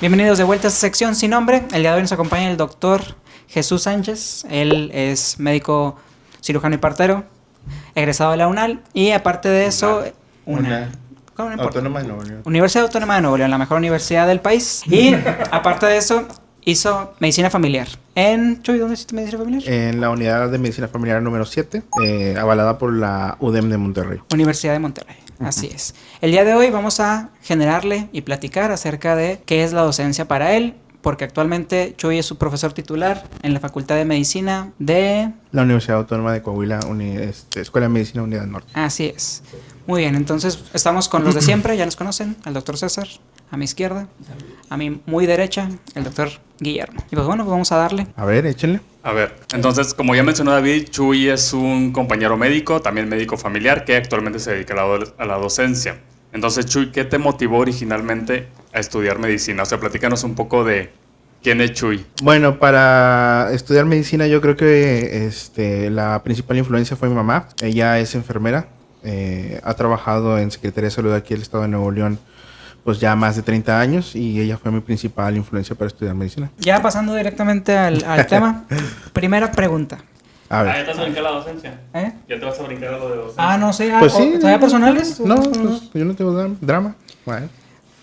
Bienvenidos de vuelta a esta sección sin nombre. El día de hoy nos acompaña el doctor Jesús Sánchez. Él es médico cirujano y partero, egresado de la UNAL. Y aparte de eso, UNAL. ¿Cómo no importa? Autónoma de Nuevo León. Universidad Autónoma de Nuevo León, la mejor universidad del país. Y aparte de eso, hizo medicina familiar. Chuy, ¿dónde hiciste medicina familiar? En la unidad de medicina familiar número 7, avalada por la UDEM de Monterrey. Universidad de Monterrey. Así es. El día de hoy vamos a generarle y platicar acerca de qué es la docencia para él, porque actualmente Chuy es su profesor titular en la Facultad de Medicina de... La Universidad Autónoma de Coahuila, Escuela de Medicina Unidad Norte. Así es. Muy bien, entonces estamos con los de siempre, ya los conocen, el doctor César, a mi izquierda, a mi muy derecha, el doctor Guillermo. Y pues bueno, pues vamos a darle. A ver, échenle. A ver, entonces, como ya mencionó David, Chuy es un compañero médico, también médico familiar, que actualmente se dedica a la docencia. Entonces, Chuy, ¿qué te motivó originalmente a estudiar medicina? O sea, platícanos un poco de quién es Chuy. Bueno, para estudiar medicina yo creo que la principal influencia fue mi mamá. Ella es enfermera, ha trabajado en Secretaría de Salud aquí en el estado de Nuevo León pues ya más de 30 años y ella fue mi principal influencia para estudiar medicina. Ya pasando directamente al tema, primera pregunta. A ver. ¿Ya te vas a brincar la docencia? ¿Eh? ¿Ya te vas a brincar a lo de docencia? No sé, Pues sí, ¿todavía personales? No, pues yo no tengo drama. Bueno.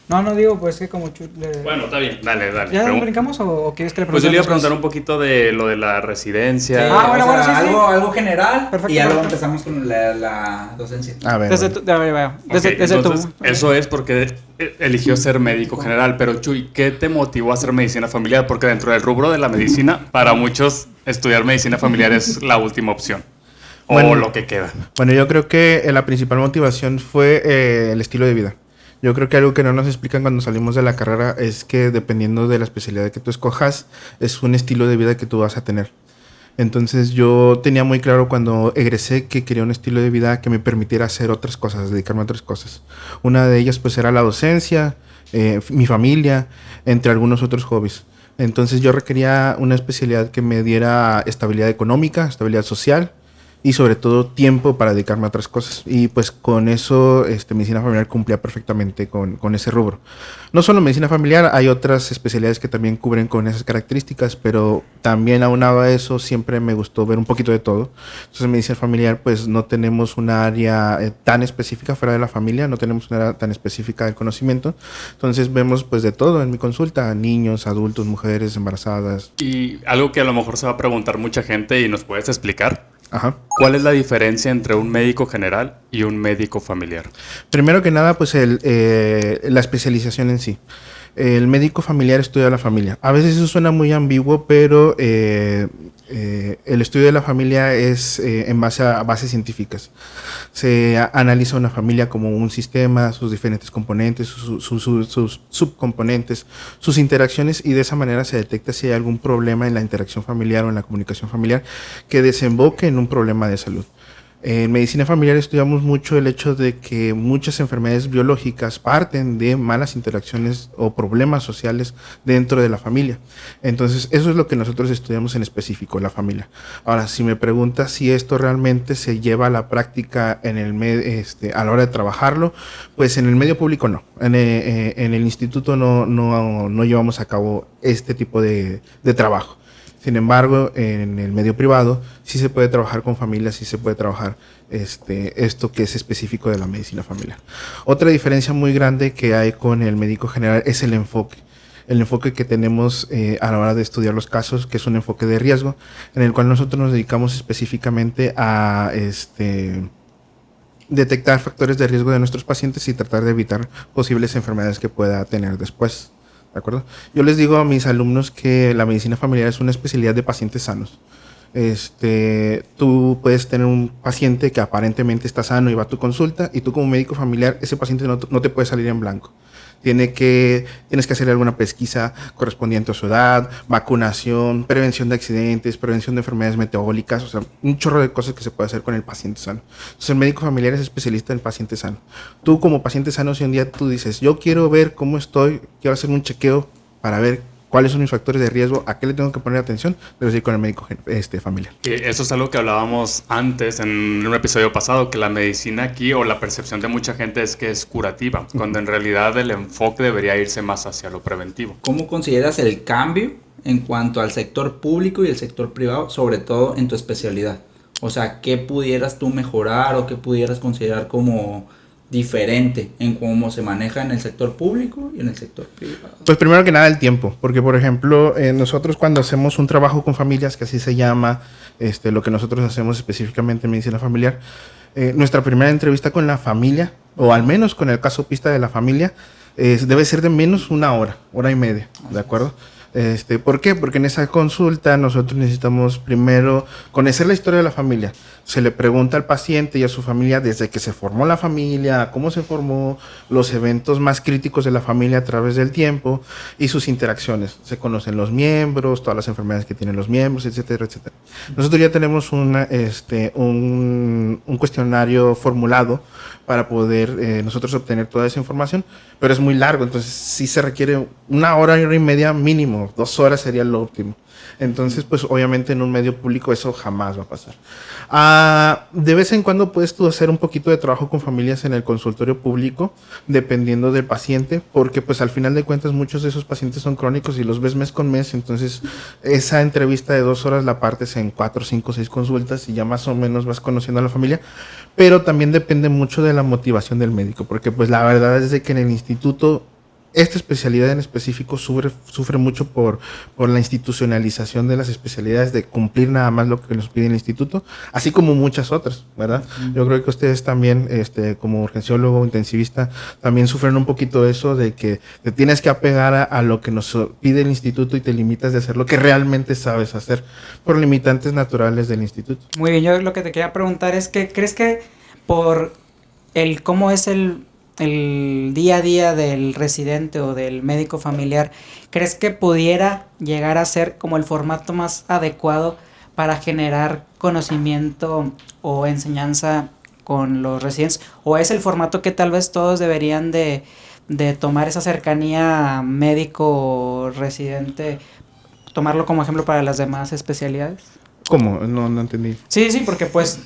No digo, pues que como Chuy... Bueno, está bien. Dale. ¿Ya lo brincamos o quieres que le Pues yo le iba a preguntemos? preguntar un poquito de lo de la residencia. Bueno, sí. Algo general. Perfecto, y ya luego perfecto. empezamos con la docencia. A ver. Desde bueno. tu... Desde Entonces, tu... eso es porque eligió ser médico general. Pero Chuy, ¿qué te motivó a hacer medicina familiar? Porque dentro del rubro de la medicina, para muchos estudiar medicina familiar es la última opción. O Bueno, lo que queda. Bueno, yo creo que la principal motivación fue el estilo de vida. Yo creo que algo que no nos explican cuando salimos de la carrera es que dependiendo de la especialidad que tú escojas, es un estilo de vida que tú vas a tener. Entonces yo tenía muy claro cuando egresé que quería un estilo de vida que me permitiera hacer otras cosas, dedicarme a otras cosas. Una de ellas pues era la docencia, mi familia, entre algunos otros hobbies. Entonces yo requería una especialidad que me diera estabilidad económica, estabilidad social y sobre todo tiempo para dedicarme a otras cosas. Y pues con eso medicina familiar cumplía perfectamente con ese rubro. No solo medicina familiar, hay otras especialidades que también cubren con esas características, pero también aunado a eso siempre me gustó ver un poquito de todo. Entonces en medicina familiar pues no tenemos una área tan específica fuera de la familia, no tenemos una área tan específica del conocimiento. Entonces vemos pues de todo en mi consulta, niños, adultos, mujeres, embarazadas. Y algo que a lo mejor se va a preguntar mucha gente y nos puedes explicar. Ajá. ¿Cuál es la diferencia entre un médico general y un médico familiar? Primero que nada, pues la especialización en sí. El médico familiar estudia a la familia. A veces eso suena muy ambiguo, pero el estudio de la familia es en base a bases científicas. Se analiza una familia como un sistema, sus diferentes componentes, sus subcomponentes, sus interacciones y de esa manera se detecta si hay algún problema en la interacción familiar o en la comunicación familiar que desemboque en un problema de salud. En medicina familiar estudiamos mucho el hecho de que muchas enfermedades biológicas parten de malas interacciones o problemas sociales dentro de la familia. Entonces, eso es lo que nosotros estudiamos en específico, la familia. Ahora, si me preguntas si esto realmente se lleva a la práctica en a la hora de trabajarlo, pues en el medio público no. En el instituto no llevamos a cabo este tipo de trabajo. Sin embargo, en el medio privado sí se puede trabajar con familias, sí se puede trabajar esto que es específico de la medicina familiar. Otra diferencia muy grande que hay con el médico general es el enfoque. El enfoque que tenemos a la hora de estudiar los casos, que es un enfoque de riesgo, en el cual nosotros nos dedicamos específicamente a detectar factores de riesgo de nuestros pacientes y tratar de evitar posibles enfermedades que pueda tener después. ¿De acuerdo? Yo les digo a mis alumnos que la medicina familiar es una especialidad de pacientes sanos. Tú puedes tener un paciente que aparentemente está sano y va a tu consulta y tú como médico familiar, ese paciente no te puede salir en blanco. Tienes que hacer alguna pesquisa correspondiente a su edad, vacunación, prevención de accidentes, prevención de enfermedades metabólicas, o sea, un chorro de cosas que se puede hacer con el paciente sano. Entonces el médico familiar es especialista en el paciente sano. Tú como paciente sano, si un día tú dices, yo quiero ver cómo estoy, quiero hacer un chequeo para ver cuáles son mis factores de riesgo, a qué le tengo que poner atención, debo ir con el médico familiar. Eso es algo que hablábamos antes en un episodio pasado, que la medicina aquí o la percepción de mucha gente es que es curativa, cuando en realidad el enfoque debería irse más hacia lo preventivo. ¿Cómo consideras el cambio en cuanto al sector público y el sector privado, sobre todo en tu especialidad? O sea, ¿qué pudieras tú mejorar o qué pudieras considerar como diferente en cómo se maneja en el sector público y en el sector privado? Pues primero que nada el tiempo, porque por ejemplo nosotros cuando hacemos un trabajo con familias, que así se llama lo que nosotros hacemos específicamente en medicina familiar, nuestra primera entrevista con la familia, o al menos con el caso pista de la familia, debe ser de menos una hora y media, ¿de acuerdo? ¿Por qué? Porque en esa consulta nosotros necesitamos primero conocer la historia de la familia. Se le pregunta al paciente y a su familia desde que se formó la familia, cómo se formó, los eventos más críticos de la familia a través del tiempo y sus interacciones. Se conocen los miembros, todas las enfermedades que tienen los miembros, etcétera, etcétera. Nosotros ya tenemos un cuestionario formulado para poder nosotros obtener toda esa información, pero es muy largo, entonces sí se requiere una hora y media mínimo, 2 horas sería lo óptimo. Entonces, pues obviamente en un medio público eso jamás va a pasar. De vez en cuando puedes tú hacer un poquito de trabajo con familias en el consultorio público, dependiendo del paciente, porque pues al final de cuentas muchos de esos pacientes son crónicos y los ves mes con mes, entonces esa entrevista de 2 horas la partes en 4, 5, 6 consultas y ya más o menos vas conociendo a la familia, pero también depende mucho de la motivación del médico, porque pues la verdad es de que en el instituto esta especialidad en específico sufre mucho por la institucionalización de las especialidades, de cumplir nada más lo que nos pide el instituto, así como muchas otras, ¿verdad? Yo creo que ustedes también, como urgenciólogo, intensivista, también sufren un poquito eso de que te tienes que apegar a lo que nos pide el instituto y te limitas de hacer lo que realmente sabes hacer por limitantes naturales del instituto. Muy bien, yo lo que te quería preguntar es que, ¿crees que por cómo es el día a día del residente o del médico familiar, crees que pudiera llegar a ser como el formato más adecuado para generar conocimiento o enseñanza con los residentes? ¿O es el formato que tal vez todos deberían de tomar esa cercanía médico-residente, tomarlo como ejemplo para las demás especialidades? ¿Cómo? No entendí. Sí, porque pues...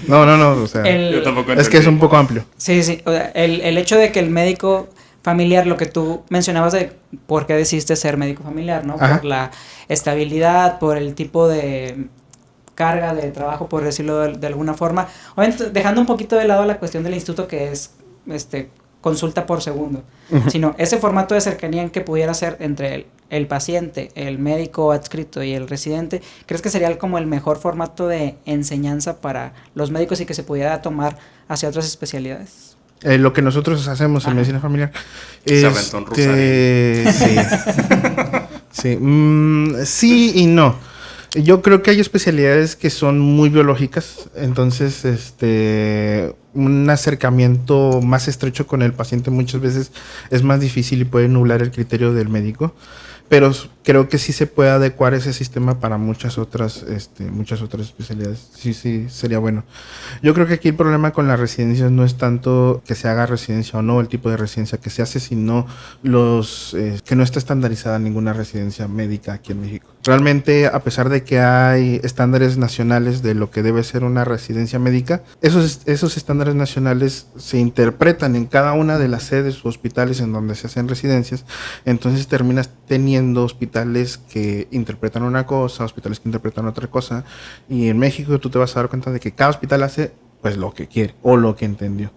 No, o sea, yo tampoco entendí. es que es un poco amplio. Sí, o sea, el hecho de que el médico familiar, lo que tú mencionabas de por qué decidiste ser médico familiar, ¿no? Ajá. Por la estabilidad, por el tipo de carga de trabajo, por decirlo de alguna forma. Obviamente, dejando un poquito de lado la cuestión del instituto, que es consulta por segundo, sino ese formato de cercanía en que pudiera ser entre el paciente, el médico adscrito y el residente, ¿crees que sería como el mejor formato de enseñanza para los médicos y que se pudiera tomar hacia otras especialidades? Lo que nosotros hacemos en medicina familiar Se aventó un rosario. Sí. Sí y no. Yo creo que hay especialidades que son muy biológicas, entonces un acercamiento más estrecho con el paciente muchas veces es más difícil y puede nublar el criterio del médico, pero creo que sí se puede adecuar ese sistema para muchas otras especialidades. Sí, sería bueno. Yo creo que aquí el problema con las residencias no es tanto que se haga residencia o no, el tipo de residencia que se hace, sino que no está estandarizada ninguna residencia médica aquí en México. Realmente, a pesar de que hay estándares nacionales de lo que debe ser una residencia médica, esos estándares nacionales se interpretan en cada una de las sedes o hospitales en donde se hacen residencias, entonces terminas teniendo hospitales que interpretan una cosa, hospitales que interpretan otra cosa, y en México tú te vas a dar cuenta de que cada hospital hace pues lo que quiere o lo que entendió,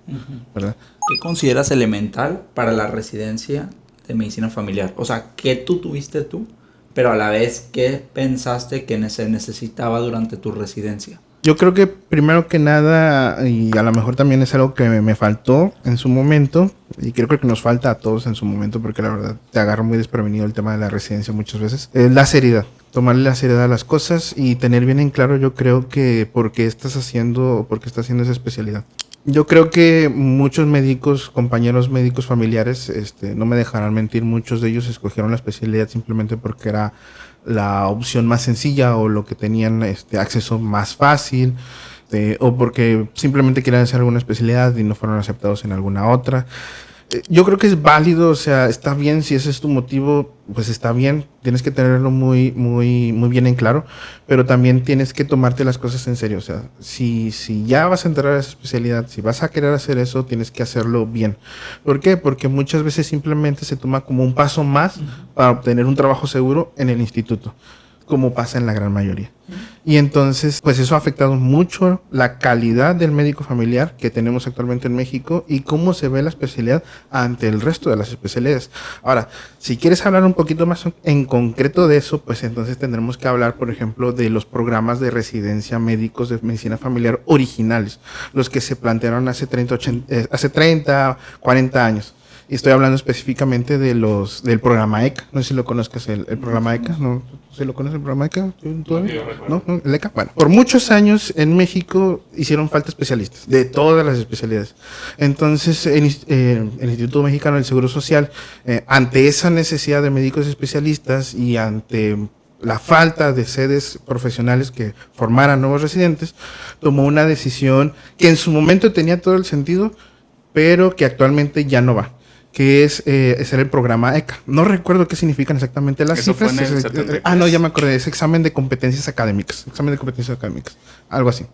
¿verdad? ¿Qué consideras elemental para la residencia de medicina familiar? O sea, ¿qué tuviste tú, pero a la vez qué pensaste que se necesitaba durante tu residencia? Yo creo que primero que nada, y a lo mejor también es algo que me faltó en su momento, y creo que nos falta a todos en su momento, porque la verdad te agarra muy desprevenido el tema de la residencia muchas veces, es la seriedad. Tomarle la seriedad a las cosas y tener bien en claro, yo creo que por qué estás haciendo esa especialidad. Yo creo que muchos médicos, compañeros médicos familiares, no me dejarán mentir, muchos de ellos escogieron la especialidad simplemente porque era la opción más sencilla o lo que tenían acceso más fácil, o porque simplemente querían hacer alguna especialidad y no fueron aceptados en alguna otra. Yo creo que es válido, o sea, está bien, si ese es tu motivo, pues está bien, tienes que tenerlo muy bien en claro, pero también tienes que tomarte las cosas en serio, o sea, si ya vas a entrar a esa especialidad, si vas a querer hacer eso, tienes que hacerlo bien. ¿Por qué? Porque muchas veces simplemente se toma como un paso más para obtener un trabajo seguro en el instituto, como pasa en la gran mayoría. Y entonces, pues eso ha afectado mucho la calidad del médico familiar que tenemos actualmente en México y cómo se ve la especialidad ante el resto de las especialidades. Ahora, si quieres hablar un poquito más en concreto de eso, pues entonces tendremos que hablar, por ejemplo, de los programas de residencia médicos de medicina familiar originales, los que se plantearon hace 30, 40 años. Y estoy hablando específicamente del programa ECA. No sé si lo conozcas, el programa ECA. ¿No? ¿Sí lo conoces el programa ECA? ¿No? ¿El ECA? Bueno, por muchos años en México hicieron falta especialistas, de todas las especialidades. Entonces, el Instituto Mexicano del Seguro Social, ante esa necesidad de médicos especialistas y ante la falta de sedes profesionales que formaran nuevos residentes, tomó una decisión que en su momento tenía todo el sentido, pero que actualmente ya no va, que es el programa ECA. No recuerdo qué significan exactamente las Eso cifras. fue en el 73. No, ya me acordé, es examen de competencias académicas, algo así.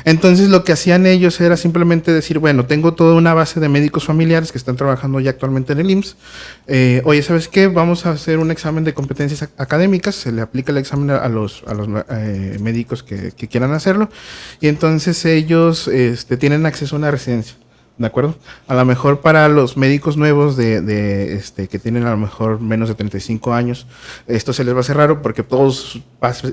Entonces lo que hacían ellos era simplemente decir, bueno, tengo toda una base de médicos familiares que están trabajando ya actualmente en el IMSS. Oye, ¿sabes qué? Vamos a hacer un examen de competencias académicas, se le aplica el examen a los médicos que quieran hacerlo, y entonces ellos tienen acceso a una residencia. ¿De acuerdo? A lo mejor para los médicos nuevos que tienen a lo mejor menos de 35 años, esto se les va a hacer raro porque todos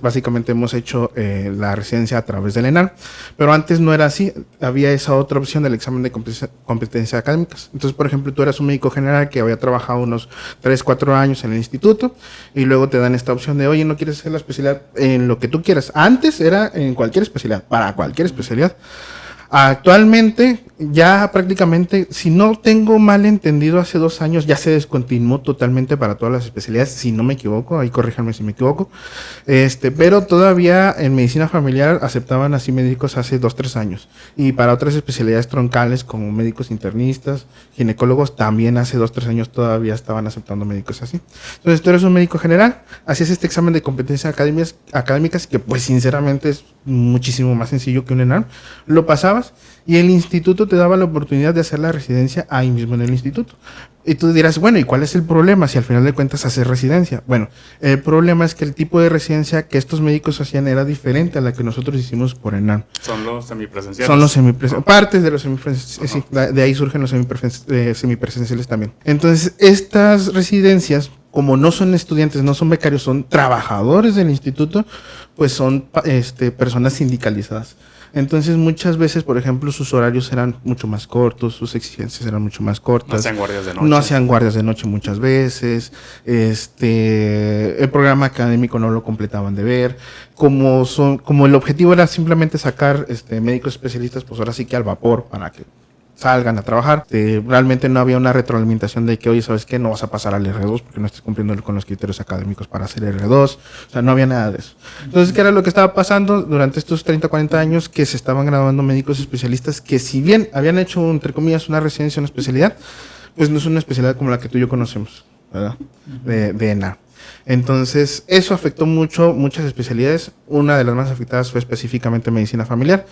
básicamente hemos hecho la residencia a través del ENAR, pero antes no era así, había esa otra opción del examen de competencias académicas. Entonces, por ejemplo, tú eras un médico general que había trabajado unos 3, 4 años en el instituto y luego te dan esta opción de, oye, ¿no quieres hacer la especialidad en lo que tú quieras? Antes era en cualquier especialidad, para cualquier especialidad. Actualmente, ya prácticamente, si no tengo mal entendido, hace 2 años ya se descontinuó totalmente para todas las especialidades, si no me equivoco, ahí corríjanme si me equivoco, pero todavía en medicina familiar aceptaban así médicos hace 2, 3 años, y para otras especialidades troncales como médicos internistas, ginecólogos, también hace 2, 3 años todavía estaban aceptando médicos así. Entonces tú eres un médico general, hacías este examen de competencias académicas que pues sinceramente es muchísimo más sencillo que un ENARM, lo pasabas y el instituto te daba la oportunidad de hacer la residencia ahí mismo en el instituto. Y tú dirás, bueno, ¿y cuál es el problema si al final de cuentas haces residencia? Bueno, el problema es que el tipo de residencia que estos médicos hacían era diferente a la que nosotros hicimos por ENARM. Son los semipresenciales. Son los semipresenciales, partes de los semipresenciales, sí, de ahí surgen los semipresenciales también. Entonces, estas residencias, como no son estudiantes, no son becarios, son trabajadores del instituto, pues son personas sindicalizadas. Entonces muchas veces, por ejemplo, sus horarios eran mucho más cortos, sus exigencias eran mucho más cortas. No hacían guardias de noche. No hacían guardias de noche muchas veces. El programa académico no lo completaban de ver. Como el objetivo era simplemente sacar médicos especialistas, pues ahora sí que al vapor para que salgan a trabajar. Realmente no había una retroalimentación de que, oye, ¿sabes qué? No vas a pasar al R2 porque no estás cumpliendo con los criterios académicos para hacer R2. O sea, no había nada de eso. Entonces, ¿qué era lo que estaba pasando durante estos 30, 40 años? Que se estaban graduando médicos especialistas que, si bien habían hecho, entre comillas, una residencia, una especialidad, pues no es una especialidad como la que tú y yo conocemos, ¿verdad? De ENAR. Entonces, eso afectó muchas especialidades. Una de las más afectadas fue específicamente medicina familiar.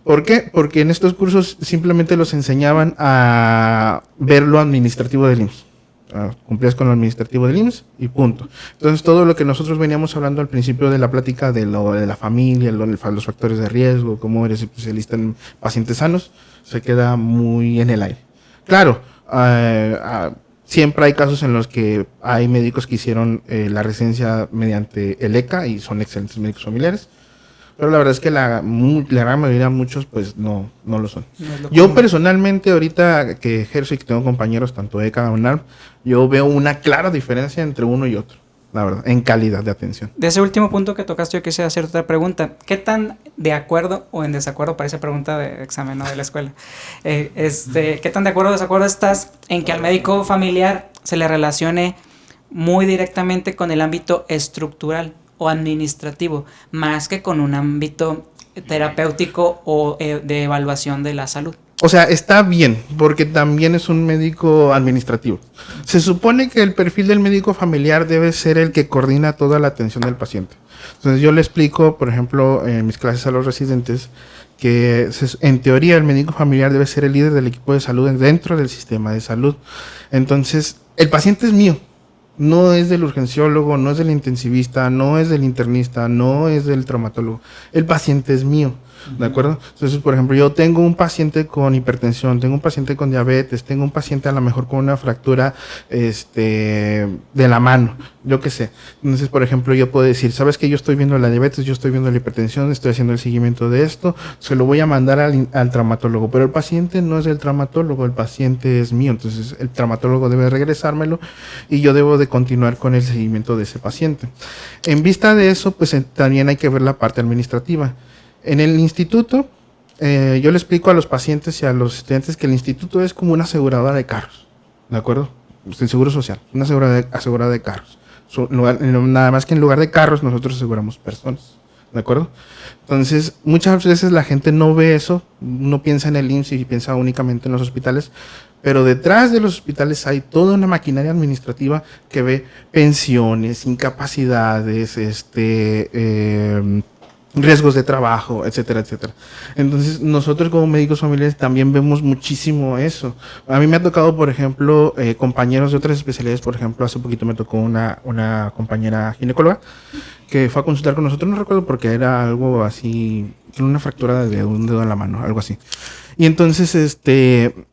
¿Por qué? Porque en estos cursos simplemente los enseñaban a ver lo administrativo del IMSS. Cumplías con lo administrativo del IMSS y punto. Entonces, todo lo que nosotros veníamos hablando al principio de la plática de la familia, los factores de riesgo, cómo eres especialista en pacientes sanos, se queda muy en el aire. Claro, siempre hay casos en los que hay médicos que hicieron la residencia mediante el ECA y son excelentes médicos familiares. Pero la verdad es que la gran mayoría, muchos, pues no lo son. No yo personalmente, ahorita que ejerzo y que tengo compañeros, tanto ECA como UNAM, yo veo una clara diferencia entre uno y otro, la verdad, en calidad de atención. De ese último punto que tocaste, yo quisiera hacer otra pregunta. ¿Qué tan de acuerdo o en desacuerdo, parece pregunta de examen, ¿no? De la escuela? ¿Qué tan de acuerdo o desacuerdo estás en que al médico familiar se le relacione muy directamente con el ámbito estructural o administrativo, más que con un ámbito terapéutico o de evaluación de la salud? O sea, está bien, porque también es un médico administrativo. Se supone que el perfil del médico familiar debe ser el que coordina toda la atención del paciente. Entonces yo le explico, por ejemplo, en mis clases a los residentes, que en teoría el médico familiar debe ser el líder del equipo de salud dentro del sistema de salud. Entonces, el paciente es mío. No es del urgenciólogo, no es del intensivista, no es del internista, no es del traumatólogo. El paciente es mío, ¿de acuerdo? Entonces, por ejemplo, yo tengo un paciente con hipertensión, tengo un paciente con diabetes, tengo un paciente a lo mejor con una fractura de la mano, yo qué sé. Entonces, por ejemplo, yo puedo decir, ¿sabes qué? Yo estoy viendo la diabetes, yo estoy viendo la hipertensión, estoy haciendo el seguimiento de esto, se lo voy a mandar al traumatólogo, pero el paciente no es del traumatólogo, el paciente es mío, entonces el traumatólogo debe regresármelo y yo debo de continuar con el seguimiento de ese paciente. En vista de eso, pues también hay que ver la parte administrativa. En el instituto, yo le explico a los pacientes y a los estudiantes que el instituto es como una aseguradora de carros, ¿de acuerdo? El seguro social, una aseguradora de carros. Nada más que en lugar de carros, nosotros aseguramos personas, ¿de acuerdo? Entonces, muchas veces la gente no ve eso, no piensa en el IMSS y piensa únicamente en los hospitales, pero detrás de los hospitales hay toda una maquinaria administrativa que ve pensiones, incapacidades, riesgos de trabajo, etcétera, etcétera. Entonces, nosotros como médicos familiares también vemos muchísimo eso. A mí me ha tocado, por ejemplo, compañeros de otras especialidades, por ejemplo, hace poquito me tocó una compañera ginecóloga que fue a consultar con nosotros, no recuerdo porque era algo así, una fractura de un dedo en la mano, algo así. Y entonces,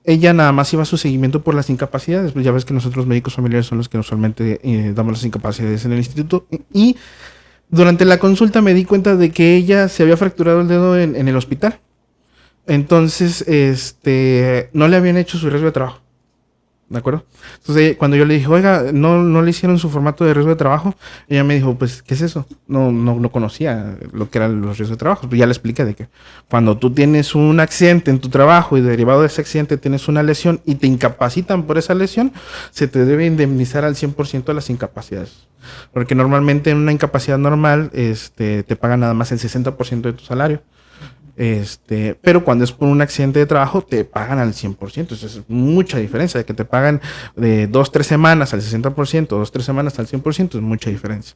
ella nada más iba a su seguimiento por las incapacidades. Pues ya ves que nosotros médicos familiares son los que usualmente damos las incapacidades en el instituto. Y durante la consulta me di cuenta de que ella se había fracturado el dedo en el hospital. Entonces, no le habían hecho su riesgo de trabajo. ¿De acuerdo? Entonces, cuando yo le dije, oiga, no le hicieron su formato de riesgo de trabajo, ella me dijo, pues, ¿qué es eso? No conocía lo que eran los riesgos de trabajo. Pues ya le expliqué de que cuando tú tienes un accidente en tu trabajo y derivado de ese accidente tienes una lesión y te incapacitan por esa lesión, se te debe indemnizar al 100% de las incapacidades. Porque normalmente en una incapacidad normal, te pagan nada más el 60% de tu salario. Pero cuando es por un accidente de trabajo te pagan al 100%, entonces es mucha diferencia, de que te pagan de 2-3 semanas al 60%, 2-3 semanas al 100%, es mucha diferencia.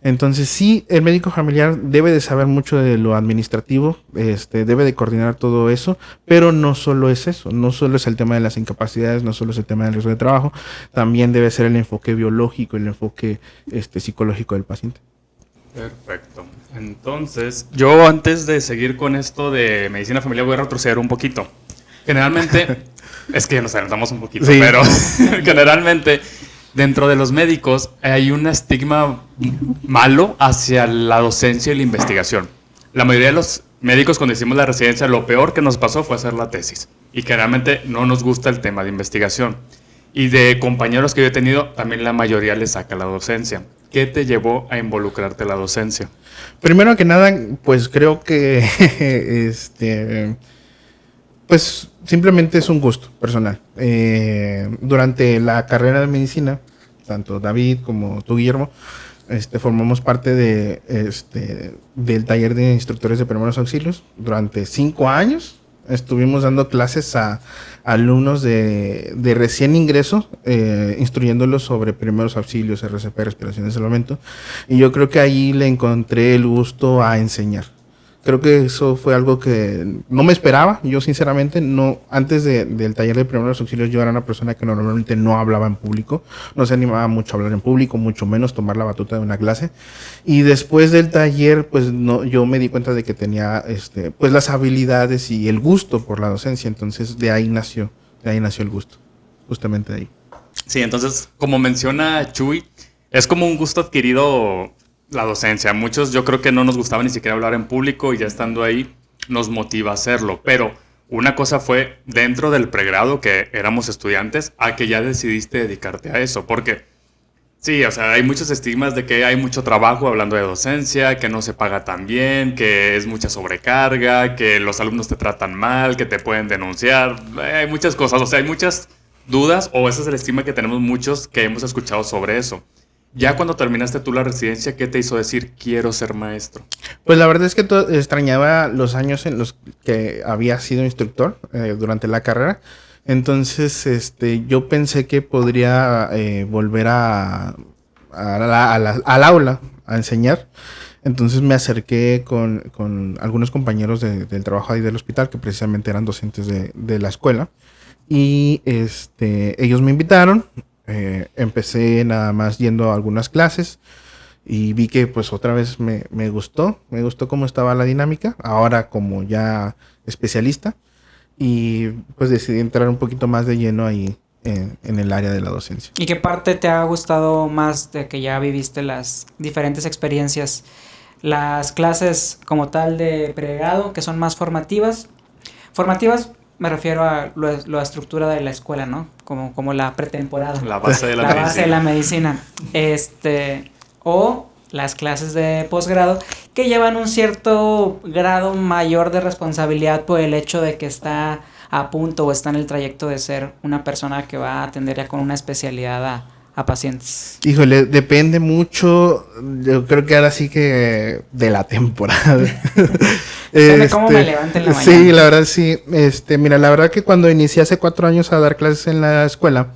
Entonces sí, el médico familiar debe de saber mucho de lo administrativo, debe de coordinar todo eso, pero no solo es eso, no solo es el tema de las incapacidades, no solo es el tema del riesgo de trabajo, también debe ser el enfoque biológico, el enfoque psicológico del paciente. Perfecto. Entonces, yo antes de seguir con esto de medicina familiar voy a retroceder un poquito. Generalmente, es que nos adelantamos un poquito, sí. Pero generalmente dentro de los médicos hay un estigma malo hacia la docencia y la investigación. La mayoría de los médicos cuando hicimos la residencia lo peor que nos pasó fue hacer la tesis y generalmente no nos gusta el tema de investigación. Y de compañeros que yo he tenido, también la mayoría le saca la docencia. ¿Qué te llevó a involucrarte en la docencia? Primero que nada, pues creo que pues simplemente es un gusto personal. Durante la carrera de medicina, tanto David como tú, Guillermo, formamos parte del taller de instructores de primeros auxilios. Durante 5 años estuvimos dando clases a alumnos de recién ingreso, instruyéndolos sobre primeros auxilios, RCP, respiración de salvamento. Y yo creo que ahí le encontré el gusto a enseñar. Creo que eso fue algo que no me esperaba. Yo sinceramente no, antes del taller de primeros auxilios yo era una persona que normalmente no hablaba en público, no se animaba mucho a hablar en público, mucho menos tomar la batuta de una clase. Y después del taller, pues yo me di cuenta de que tenía pues las habilidades y el gusto por la docencia. Entonces de ahí nació el gusto, justamente de ahí. Sí, entonces como menciona Chuy, es como un gusto adquirido. La docencia, muchos yo creo que no nos gustaba ni siquiera hablar en público y ya estando ahí nos motiva a hacerlo, pero una cosa fue dentro del pregrado que éramos estudiantes a que ya decidiste dedicarte a eso, porque sí, o sea, hay muchos estigmas de que hay mucho trabajo hablando de docencia, que no se paga tan bien, que es mucha sobrecarga, que los alumnos te tratan mal, que te pueden denunciar, hay muchas cosas, o sea, hay muchas dudas o ese es el estigma que tenemos muchos que hemos escuchado sobre eso. Ya cuando terminaste tú la residencia, ¿qué te hizo decir quiero ser maestro? Pues la verdad es que extrañaba los años en los que había sido instructor durante la carrera. Entonces, yo pensé que podría volver al aula a enseñar. Entonces me acerqué con algunos compañeros del trabajo ahí del hospital, que precisamente eran docentes de la escuela. Y ellos me invitaron. Empecé nada más yendo a algunas clases y vi que pues otra vez me gustó cómo estaba la dinámica, ahora como ya especialista, y pues decidí entrar un poquito más de lleno ahí en el área de la docencia. ¿Y qué parte te ha gustado más de que ya viviste las diferentes experiencias? Las clases como tal de pregrado, que son más formativas. Formativas me refiero a la estructura de la escuela, ¿no? Como la pretemporada. La base de la La medicina. base de la medicina. O las clases de posgrado, que llevan un cierto grado mayor de responsabilidad por el hecho de que está a punto o está en el trayecto de ser una persona que va a atender ya con una especialidad a pacientes. Híjole, depende mucho, yo creo que ahora sí que de la temporada. Depende cómo me levante en la mañana. Sí, la verdad sí. Mira, la verdad que cuando inicié hace 4 años a dar clases en la escuela,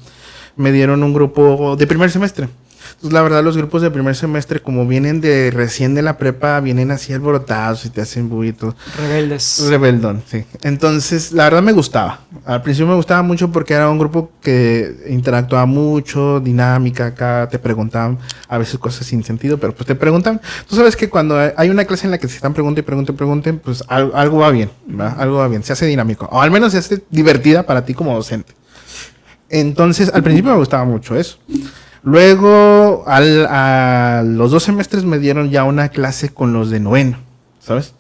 me dieron un grupo de primer semestre. Entonces, la verdad, los grupos de primer semestre, como vienen de recién de la prepa, vienen así alborotados y te hacen buitos. Rebeldes. Rebeldón, sí. Entonces, la verdad me gustaba. Al principio me gustaba mucho porque era un grupo que interactuaba mucho, dinámica, acá te preguntaban a veces cosas sin sentido, pero pues te preguntan. Tú sabes que cuando hay una clase en la que se están preguntando y pregunten, pues algo va bien, ¿verdad? Algo va bien, se hace dinámico. O al menos se hace divertida para ti como docente. Entonces, al principio me gustaba mucho eso. Luego, a los 2 semestres me dieron ya una clase con los de noveno, ¿sabes?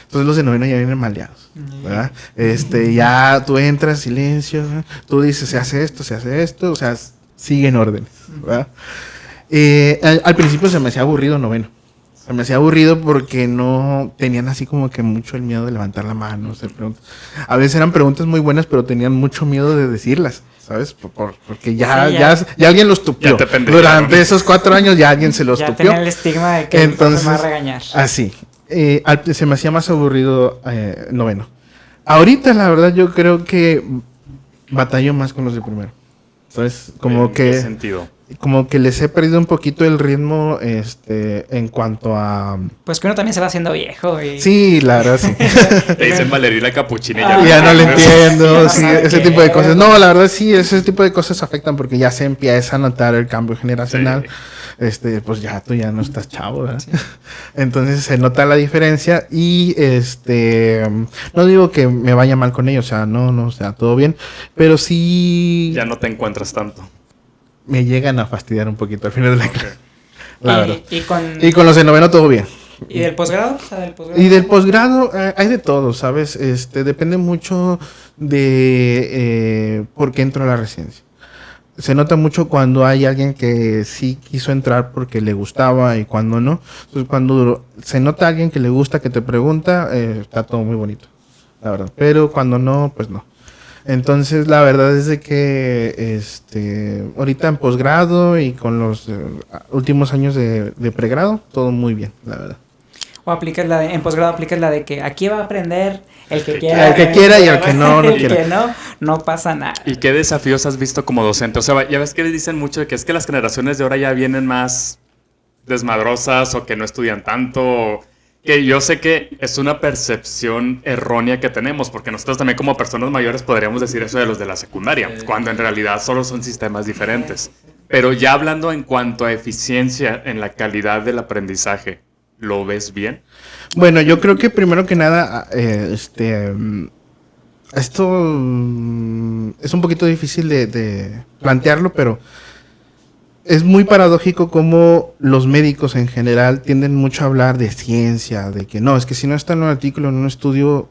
Entonces los de noveno ya vienen maleados, ¿verdad? Ya tú entras, silencio, tú dices, se hace esto, o sea, siguen órdenes, ¿verdad? Al principio se me hacía aburrido noveno. Se me hacía aburrido porque no tenían así como que mucho el miedo de levantar la mano, hacer preguntas. A veces eran preguntas muy buenas, pero tenían mucho miedo de decirlas, ¿sabes? Porque ya alguien los tupió. Durante esos 4 años ya alguien se los tupió. Ya tenía el estigma de que entonces me va a regañar. Así. Se me hacía más aburrido noveno. Ahorita, la verdad, yo creo que batallo más con los de primero. ¿Sabes? ¿En qué sentido? Como que les he perdido un poquito el ritmo en cuanto a... Pues que uno también se va haciendo viejo. Y... Sí, la verdad, sí. Te dicen Valeria la capuchina y ya no le entiendo, no sí, sabe ese qué tipo de es. cosas. No, la verdad sí, ese tipo de cosas afectan porque ya se empieza a notar el cambio generacional. Pues ya tú ya no estás chavo, ¿verdad? Sí. Entonces se nota la diferencia y no digo que me vaya mal con ellos, o sea, no, o sea, todo bien, pero sí... Ya no te encuentras tanto. Me llegan a fastidiar un poquito al final de la clase. La verdad. Y con los de noveno todo bien. ¿Y del posgrado? O sea, del posgrado hay de todo, ¿sabes? Depende mucho de por qué entró a la residencia. Se nota mucho cuando hay alguien que sí quiso entrar porque le gustaba y cuando no. Entonces, cuando se nota a alguien que le gusta, que te pregunta, está todo muy bonito, la verdad. Pero cuando no, pues no. Entonces, la verdad es de que ahorita en posgrado y con los últimos años de pregrado, todo muy bien, la verdad. O aplicas en posgrado aplicas la de que aquí va a aprender el que quiera. El que quiera y el que no quiera. El que no pasa nada. ¿Y qué desafíos has visto como docente? O sea, ya ves que dicen mucho de que es que las generaciones de ahora ya vienen más desmadrosas o que no estudian tanto. Que yo sé que es una percepción errónea que tenemos, porque nosotros también como personas mayores podríamos decir eso de los de la secundaria, cuando en realidad solo son sistemas diferentes. Pero ya hablando en cuanto a eficiencia en la calidad del aprendizaje, ¿lo ves bien? Bueno, yo creo que primero que nada, esto es un poquito difícil de plantearlo, pero es muy paradójico cómo los médicos en general tienden mucho a hablar de ciencia, de que no, es que si no está en un artículo, en un estudio,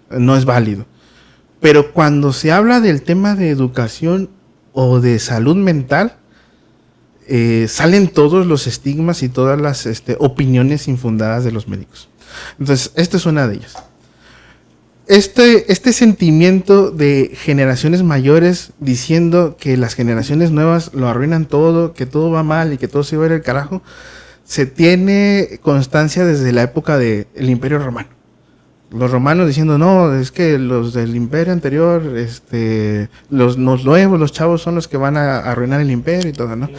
no es válido. Pero cuando se habla del tema de educación o de salud mental, salen todos los estigmas y todas las opiniones infundadas de los médicos. Entonces, esta es una de ellas. este sentimiento de generaciones mayores diciendo que las generaciones nuevas lo arruinan todo, que todo va mal y que todo se va a ir al carajo, se tiene constancia desde la época del Imperio Romano. Los romanos diciendo, no, es que los del imperio anterior, los nuevos, los chavos son los que van a arruinar el imperio y todo, ¿no?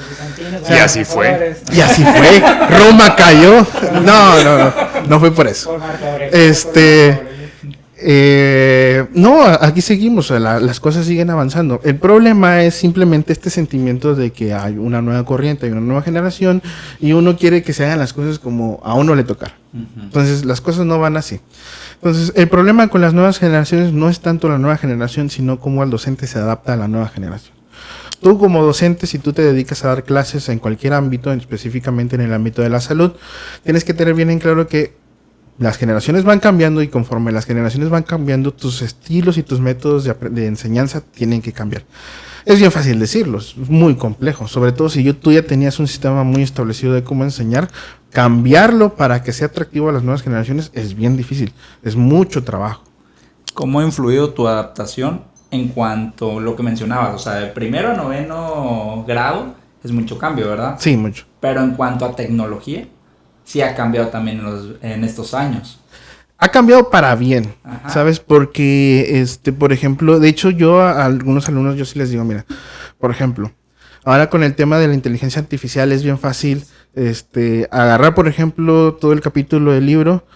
Y así fue. Y así fue. Roma cayó. No fue por eso. No, aquí seguimos, o sea, las cosas siguen avanzando. El problema es simplemente este sentimiento de que hay una nueva corriente, hay una nueva generación y uno quiere que se hagan las cosas como a uno le toca. Entonces las cosas no van así. Entonces el problema con las nuevas generaciones no es tanto la nueva generación, sino cómo el docente se adapta a la nueva generación. Tú como docente, si tú te dedicas a dar clases en cualquier ámbito, específicamente en el ámbito de la salud, tienes que tener bien en claro que las generaciones van cambiando y conforme las generaciones van cambiando, tus estilos y tus métodos de enseñanza tienen que cambiar. Es bien fácil decirlo, es muy complejo, sobre todo si tú ya tenías un sistema muy establecido de cómo enseñar, cambiarlo para que sea atractivo a las nuevas generaciones es bien difícil, es mucho trabajo. ¿Cómo ha influido tu adaptación en cuanto a lo que mencionabas? O sea, de primero a noveno grado es mucho cambio, ¿verdad? Sí, mucho. Pero en cuanto a tecnología, sí ha cambiado también en estos años. Ha cambiado para bien, Ajá. ¿sabes? Porque, por ejemplo, de hecho yo a algunos alumnos yo sí les digo, mira, por ejemplo, ahora con el tema de la inteligencia artificial es bien fácil, agarrar, por ejemplo, todo el capítulo del libro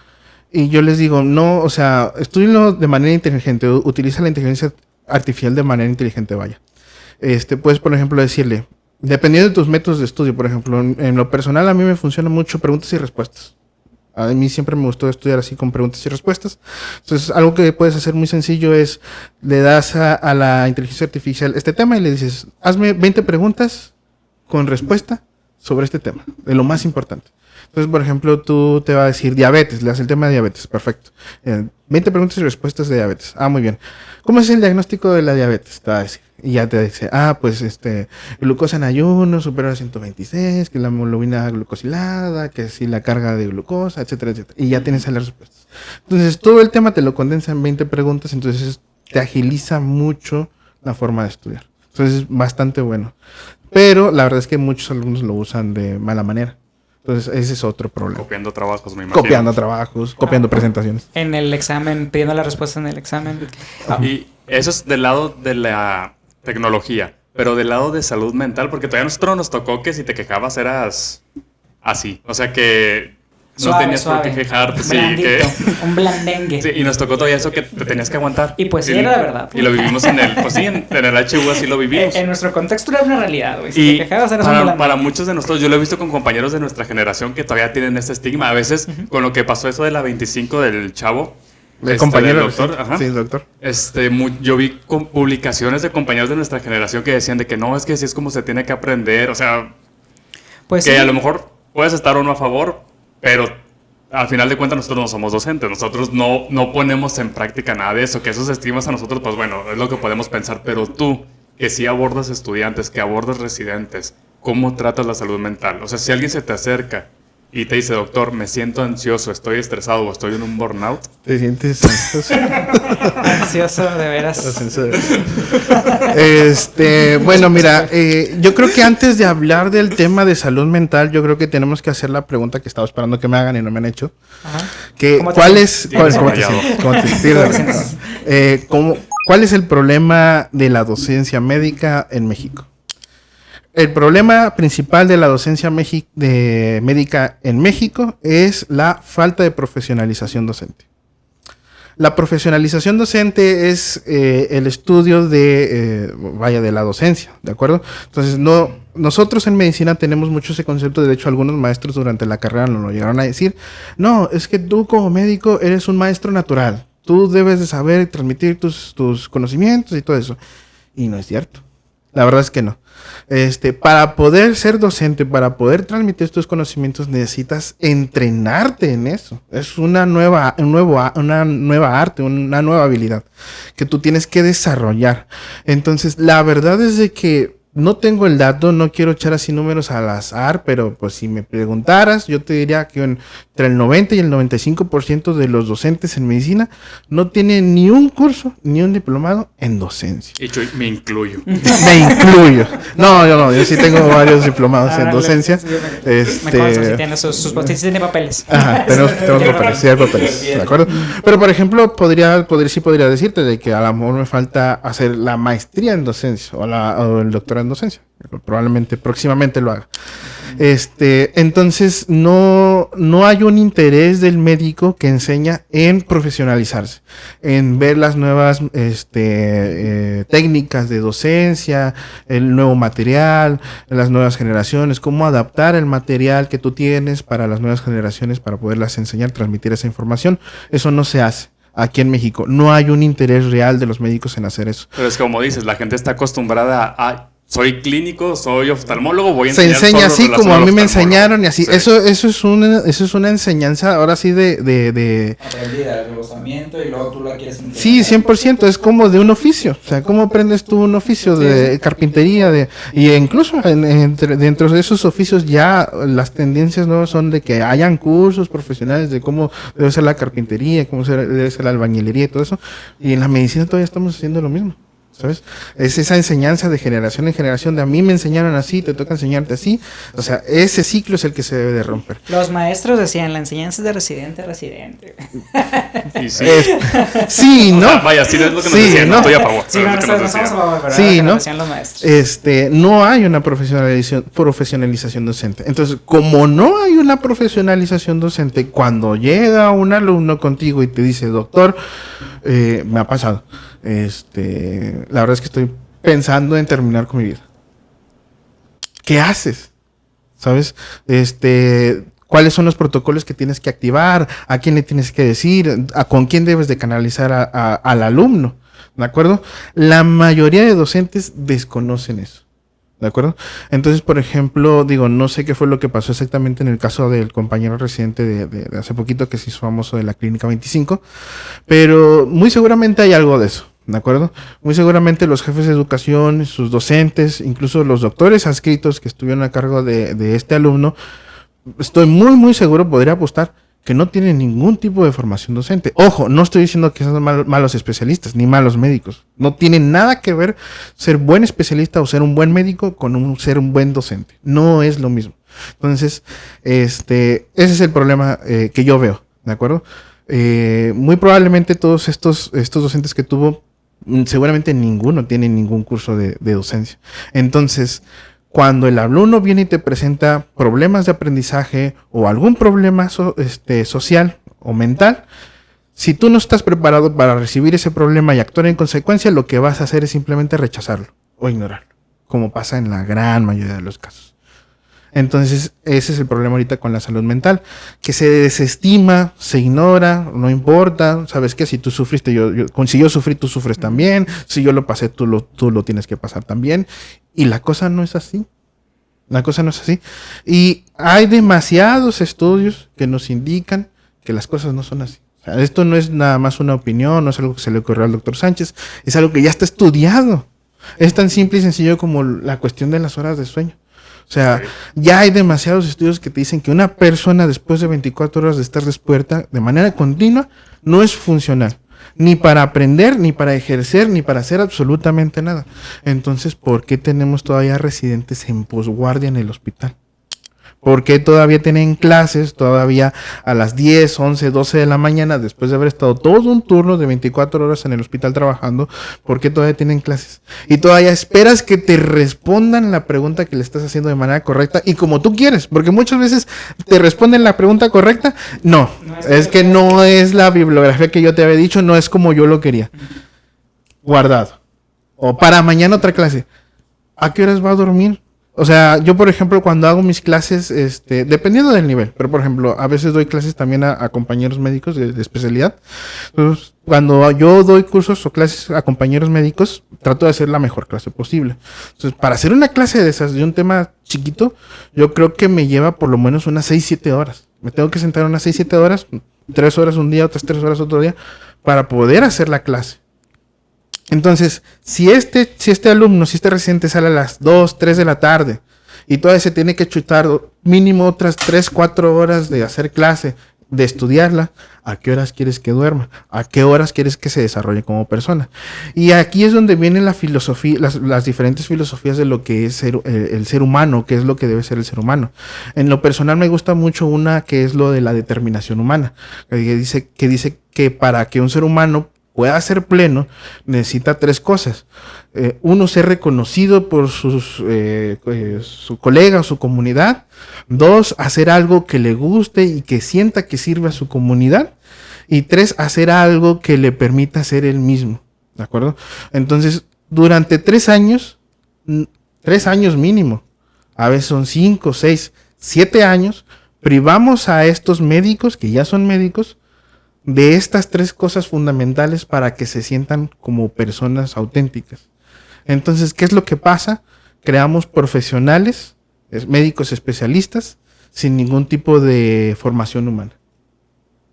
y yo les digo, no, o sea, estúdienlo de manera inteligente, utiliza la inteligencia artificial de manera inteligente, vaya. Puedes, por ejemplo, decirle, dependiendo de tus métodos de estudio, por ejemplo, en lo personal a mí me funciona mucho preguntas y respuestas. A mí siempre me gustó estudiar así con preguntas y respuestas. Entonces, algo que puedes hacer muy sencillo es, le das a la inteligencia artificial este tema y le dices, hazme 20 preguntas con respuesta sobre este tema, de lo más importante. Entonces, por ejemplo, tú te va a decir diabetes, le das el tema de diabetes, perfecto. 20 preguntas y respuestas de diabetes. Ah, muy bien. ¿Cómo es el diagnóstico de la diabetes? Te va a decir. Y ya te dice, pues glucosa en ayuno superior a 126, que la hemoglobina glucosilada, que si la carga de glucosa, etcétera, etcétera. Y ya tienes ahí las respuestas. Entonces, todo el tema te lo condensa en 20 preguntas, entonces te agiliza mucho la forma de estudiar. Entonces, es bastante bueno. Pero la verdad es que muchos alumnos lo usan de mala manera. Entonces, ese es otro problema. Copiando trabajos, me imagino. Copiando trabajos, copiando presentaciones. En el examen, pidiendo la respuesta en el examen. Y eso es del lado de la tecnología, pero del lado de salud mental, porque todavía a nosotros nos tocó que si te quejabas eras así. O sea que no tenías por qué quejarte. Sí, un blandengue. Sí, y nos tocó todavía eso que te tenías que aguantar. Y pues sí, era la verdad. Y lo vivimos en el HU, así lo vivimos. En nuestro contexto era una realidad, güey. Si te quejabas eras un blandengue. Para muchos de nosotros, yo lo he visto con compañeros de nuestra generación que todavía tienen ese estigma. A veces, con lo que pasó eso de la 25 del chavo, el compañero del doctor, sí, el doctor. Yo vi publicaciones de compañeros de nuestra generación que decían de que no, es que así es como se tiene que aprender. O sea, pues que sí. A lo mejor puedes estar o no a favor, pero al final de cuentas nosotros no somos docentes, nosotros no ponemos en práctica nada de eso, que esos estigmas a nosotros, pues bueno, es lo que podemos pensar, pero tú, que sí abordas estudiantes, que abordas residentes, ¿cómo tratas la salud mental? O sea, si alguien se te acerca y te dice, doctor, me siento ansioso, estoy estresado o estoy en un burnout. ¿Te sientes ansioso? Ansioso, de veras. Bueno, mira, yo creo que antes de hablar del tema de salud mental, yo creo que tenemos que hacer la pregunta que estaba esperando que me hagan y no me han hecho. Ajá. ¿Cuál es el problema de la docencia médica en México? El problema principal de la docencia médica en México es la falta de profesionalización docente. La profesionalización docente es el estudio de la docencia, ¿de acuerdo? Entonces, nosotros en medicina tenemos mucho ese concepto, de hecho algunos maestros durante la carrera nos lo llegaron a decir, no, es que tú como médico eres un maestro natural, tú debes de saber transmitir tus conocimientos y todo eso. Y no es cierto. La verdad es que no. Para poder ser docente, para poder transmitir tus conocimientos, necesitas entrenarte en eso. Es una nueva arte, una nueva habilidad que tú tienes que desarrollar. Entonces, la verdad es de que No tengo el dato, no quiero echar así números al azar, pero pues si me preguntaras, yo te diría que entre el 90 y el 95% de los docentes en medicina no tienen ni un curso ni un diplomado en docencia. Y yo me incluyo. Me incluyo. No, yo sí tengo varios diplomados en docencia. Me consta, si tiene sus tiene papeles. Ajá, tenemos papeles, sí hay papeles, ¿de acuerdo? Pero por ejemplo, podría decirte de que a lo mejor me falta hacer la maestría en docencia o el doctorado en docencia. Probablemente próximamente lo haga. Entonces no hay un interés del médico que enseña en profesionalizarse, en ver las nuevas técnicas de docencia, el nuevo material, las nuevas generaciones, cómo adaptar el material que tú tienes para las nuevas generaciones para poderlas enseñar, transmitir esa información. Eso no se hace. Aquí en México no hay un interés real de los médicos en hacer eso. Pero es como dices, la gente está acostumbrada a soy clínico, soy oftalmólogo, voy a se enseñar enseña solo así como a mí me enseñaron y así. Sí. Eso es una enseñanza ahora sí de Aprendida, de rebosamiento y luego tú la quieres implementar. sí, 100%, es como de un oficio. O sea, ¿cómo aprendes tú un oficio de carpintería? Y incluso dentro de esos oficios ya las tendencias nuevas son de que hayan cursos profesionales de cómo debe ser la carpintería, cómo debe ser la albañilería y todo eso. Y en la medicina todavía estamos haciendo lo mismo. ¿Sabes? Es esa enseñanza de generación en generación de a mí me enseñaron así, te toca enseñarte así. O sea, ese ciclo es el que se debe de romper. Los maestros decían, la enseñanza es de residente a residente. Y sí. Sí, ¿no? O sea, vaya, sí, es lo que nos Sí, decían, ¿no? estoy a favor. Sí, pero no, es lo que nos estamos a decían. favor, pero Sí, era lo que ¿no? nos decían los maestros. No hay una profesionalización docente. Entonces, como no hay una profesionalización docente, cuando llega un alumno contigo y te dice, doctor, me ha pasado, la verdad es que estoy pensando en terminar con mi vida. ¿Qué haces? ¿Sabes? ¿Cuáles son los protocolos que tienes que activar? ¿A quién le tienes que decir? ¿Con quién debes de canalizar al alumno? ¿De acuerdo? La mayoría de docentes desconocen eso. ¿De acuerdo? Entonces, por ejemplo, no sé qué fue lo que pasó exactamente en el caso del compañero residente de hace poquito que se hizo famoso de la Clínica 25, pero muy seguramente hay algo de eso. ¿De acuerdo? Muy seguramente los jefes de educación, sus docentes, incluso los doctores adscritos que estuvieron a cargo de este alumno, estoy muy seguro, podría apostar, que no tienen ningún tipo de formación docente. Ojo, no estoy diciendo que sean malos especialistas, ni malos médicos. No tiene nada que ver ser buen especialista o ser un buen médico con ser un buen docente. No es lo mismo. Entonces, ese es el problema que yo veo, ¿de acuerdo? Muy probablemente todos estos docentes que tuvo, seguramente ninguno tiene ningún curso de docencia. Entonces, cuando el alumno viene y te presenta problemas de aprendizaje o algún problema social o mental, si tú no estás preparado para recibir ese problema y actuar en consecuencia, lo que vas a hacer es simplemente rechazarlo o ignorarlo, como pasa en la gran mayoría de los casos. Entonces, ese es el problema ahorita con la salud mental, que se desestima, se ignora, no importa, ¿sabes qué? Si tú sufriste, si yo sufrí, tú sufres también, si yo lo pasé, tú lo tienes que pasar también, y la cosa no es así. La cosa no es así. Y hay demasiados estudios que nos indican que las cosas no son así. O sea, esto no es nada más una opinión, no es algo que se le ocurrió al doctor Sánchez, es algo que ya está estudiado. Es tan simple y sencillo como la cuestión de las horas de sueño. O sea, ya hay demasiados estudios que te dicen que una persona después de 24 horas de estar despierta de manera continua no es funcional. Ni para aprender, ni para ejercer, ni para hacer absolutamente nada. Entonces, ¿por qué tenemos todavía residentes en posguardia en el hospital? ¿Por qué todavía tienen clases todavía a las 10, 11, 12 de la mañana después de haber estado todo un turno de 24 horas en el hospital trabajando? ¿Por qué todavía tienen clases? Y todavía esperas que te respondan la pregunta que le estás haciendo de manera correcta y como tú quieres, porque muchas veces te responden la pregunta correcta. No, es que no es la bibliografía que yo te había dicho, no es como yo lo quería. Guardado. O para mañana otra clase. ¿A qué horas va a dormir? O sea, yo por ejemplo cuando hago mis clases, dependiendo del nivel, pero por ejemplo a veces doy clases también a compañeros médicos de especialidad. Entonces, cuando yo doy cursos o clases a compañeros médicos, trato de hacer la mejor clase posible. Entonces, para hacer una clase de esas, de un tema chiquito, yo creo que me lleva por lo menos unas 6-7 horas. Me tengo que sentar unas 6-7 horas, 3 horas un día, otras 3 horas otro día, para poder hacer la clase. Entonces, si este alumno, si este residente sale a las 2, 3 de la tarde y todavía se tiene que chutar mínimo otras 3, 4 horas de hacer clase, de estudiarla, ¿a qué horas quieres que duerma? ¿A qué horas quieres que se desarrolle como persona? Y aquí es donde viene la filosofía, las diferentes filosofías de lo que es el ser humano, qué es lo que debe ser el ser humano. En lo personal me gusta mucho una que es lo de la determinación humana, que dice que para que un ser humano pueda ser pleno, necesita 3 cosas. Uno, ser reconocido por su colega o su comunidad. 2, hacer algo que le guste y que sienta que sirve a su comunidad. Y 3, hacer algo que le permita ser él mismo. ¿De acuerdo? Entonces, durante 3 años, 3 años mínimo, a veces son 5, 6, 7 años, privamos a estos médicos, que ya son médicos, de estas 3 cosas fundamentales para que se sientan como personas auténticas. Entonces, ¿qué es lo que pasa? Creamos profesionales, médicos especialistas, sin ningún tipo de formación humana.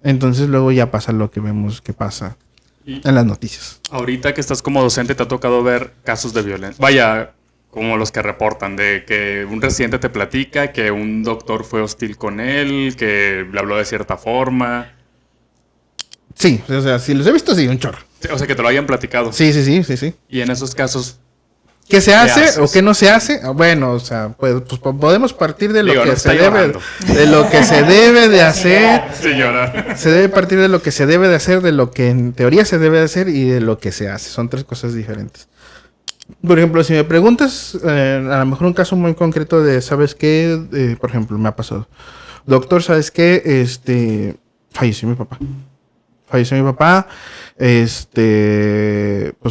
Entonces, luego ya pasa lo que vemos que pasa en las noticias. Ahorita que estás como docente, ¿te ha tocado ver casos de violencia? Vaya, como los que reportan, de que un residente te platica que un doctor fue hostil con él, que le habló de cierta forma. Sí, o sea, si los he visto, sí, un chorro. O sea, que te lo hayan platicado. Sí. Y en esos casos, ¿qué se hace haces? o qué no se hace? Bueno, o sea, pues podemos partir de lo Digo, que no se está llorando. de lo que se debe de hacer. señora. Se debe partir de lo que se debe de hacer, de lo que en teoría se debe de hacer y de lo que se hace. Son 3 cosas diferentes. Por ejemplo, si me preguntas, a lo mejor un caso muy concreto de, ¿sabes qué? Por ejemplo, me ha pasado. Doctor, ¿sabes qué? Falleció mi papá. Pues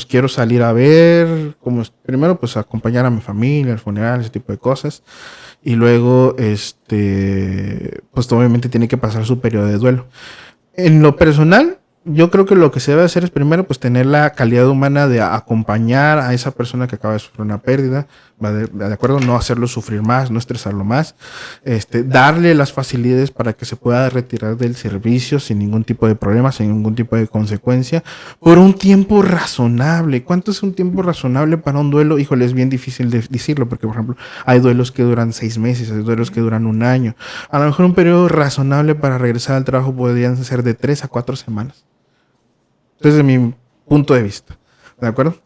quiero salir a ver, primero pues acompañar a mi familia, al funeral, ese tipo de cosas. Y luego, pues obviamente tiene que pasar su periodo de duelo. En lo personal, yo creo que lo que se debe hacer es primero pues tener la calidad humana de acompañar a esa persona que acaba de sufrir una pérdida, de acuerdo, no hacerlo sufrir más, no estresarlo más, darle las facilidades para que se pueda retirar del servicio sin ningún tipo de problema, sin ningún tipo de consecuencia, por un tiempo razonable. ¿Cuánto es un tiempo razonable para un duelo? Híjole, es bien difícil de decirlo, porque por ejemplo, hay duelos que duran 6 meses, hay duelos que duran 1 año. A lo mejor un periodo razonable para regresar al trabajo podrían ser de 3 a 4 semanas. Desde mi punto de vista, ¿de acuerdo?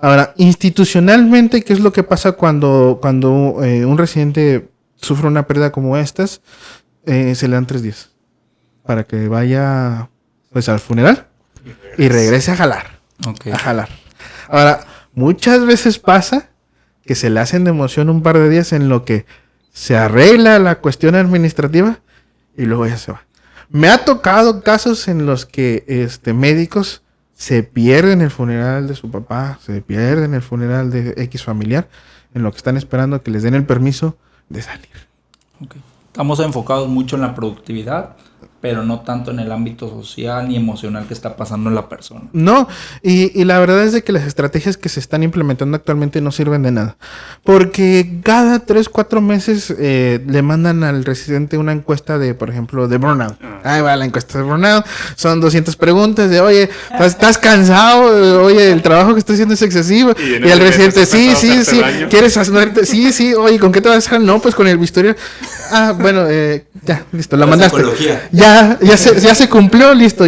Ahora, institucionalmente, ¿qué es lo que pasa cuando un residente sufre una pérdida como estas? Se le dan 3 días para que vaya pues al funeral y regrese a jalar. Okay. A jalar. Ahora, muchas veces pasa que se le hacen de emoción un par de días en lo que se arregla la cuestión administrativa y luego ya se va. Me ha tocado casos en los que médicos se pierden el funeral de su papá, se pierden el funeral de X familiar, en lo que están esperando que les den el permiso de salir. Okay. Estamos enfocados mucho en la productividad, pero no tanto en el ámbito social ni emocional que está pasando en la persona. No, y la verdad es de que las estrategias que se están implementando actualmente no sirven de nada. Porque cada 3, 4 meses le mandan al residente una encuesta de, por ejemplo, de burnout. Ahí va la encuesta de burnout. Son 200 preguntas de, oye, ¿estás cansado? Oye, el trabajo que estoy haciendo es excesivo. Y el residente, sí. ¿Quieres hacerte? Sí. Oye, ¿con qué te vas a hacer? No, pues con el historial. Bueno, ya, listo, la mandaste. Ya se cumplió, listo.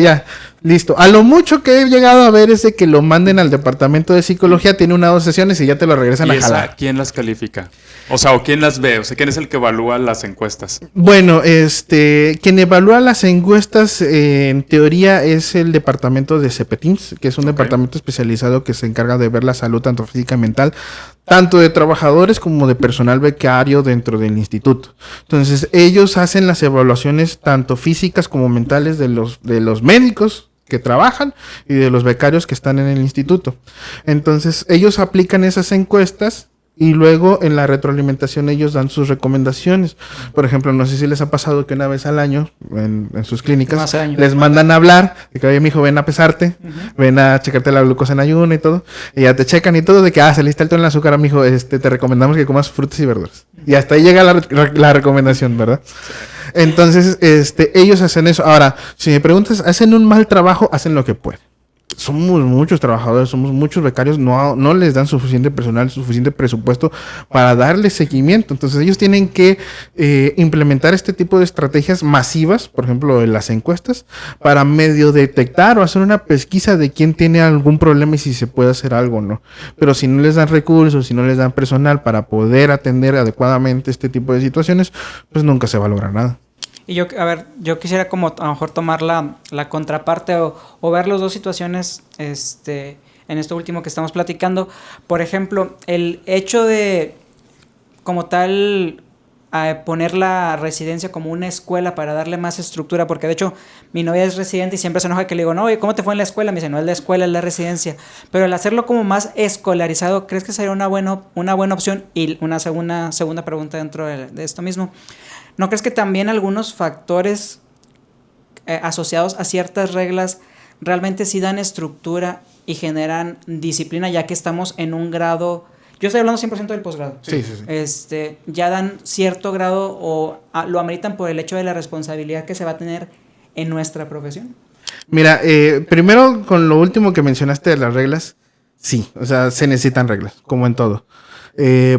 A lo mucho que he llegado a ver es de que lo manden al departamento de psicología, tiene 1 o 2 sesiones y ya te lo regresan a jalar. ¿Quién las califica? O sea, ¿o quién las ve? O sea, ¿quién es el que evalúa las encuestas? Bueno, quien evalúa las encuestas en teoría es el departamento de CEPETIMS, que es un departamento especializado que se encarga de ver la salud tanto física y mental, tanto de trabajadores como de personal becario dentro del instituto. Entonces, ellos hacen las evaluaciones tanto físicas como mentales de los médicos que trabajan y de los becarios que están en el instituto. Entonces, ellos aplican esas encuestas y luego en la retroalimentación ellos dan sus recomendaciones. Por ejemplo, no sé si les ha pasado que una vez al año en sus clínicas les mandan a hablar de que, oye, mijo, ven a pesarte, ven a checarte la glucosa en ayuno y todo, y ya te checan y todo de que, saliste alto en el azúcar, mijo, te recomendamos que comas frutas y verduras. Y hasta ahí llega la recomendación, ¿verdad? Entonces, ellos hacen eso. Ahora, si me preguntas, ¿hacen un mal trabajo? Hacen lo que pueden. somos muchos trabajadores, somos muchos becarios, no les dan suficiente personal, suficiente presupuesto para darle seguimiento. Entonces ellos tienen que implementar este tipo de estrategias masivas, por ejemplo, en las encuestas, para medio detectar o hacer una pesquisa de quién tiene algún problema y si se puede hacer algo o no. Pero si no les dan recursos, si no les dan personal para poder atender adecuadamente este tipo de situaciones, pues nunca se va a lograr nada. Y yo quisiera como a lo mejor tomar la contraparte o ver las dos situaciones en esto último que estamos platicando. Por ejemplo, el hecho de como tal poner la residencia como una escuela para darle más estructura, porque de hecho mi novia es residente y siempre se enoja que le digo, no, ¿cómo te fue en la escuela? Me dice, no es la escuela, es la residencia. Pero el hacerlo como más escolarizado, ¿crees que sería una buena opción? Y una segunda pregunta dentro de esto mismo. ¿No crees que también algunos factores asociados a ciertas reglas realmente sí dan estructura y generan disciplina, ya que estamos en un grado... Yo estoy hablando 100% del posgrado. Sí. Ya dan cierto grado o lo ameritan por el hecho de la responsabilidad que se va a tener en nuestra profesión. Mira, primero con lo último que mencionaste de las reglas, sí, o sea, se necesitan reglas, como en todo.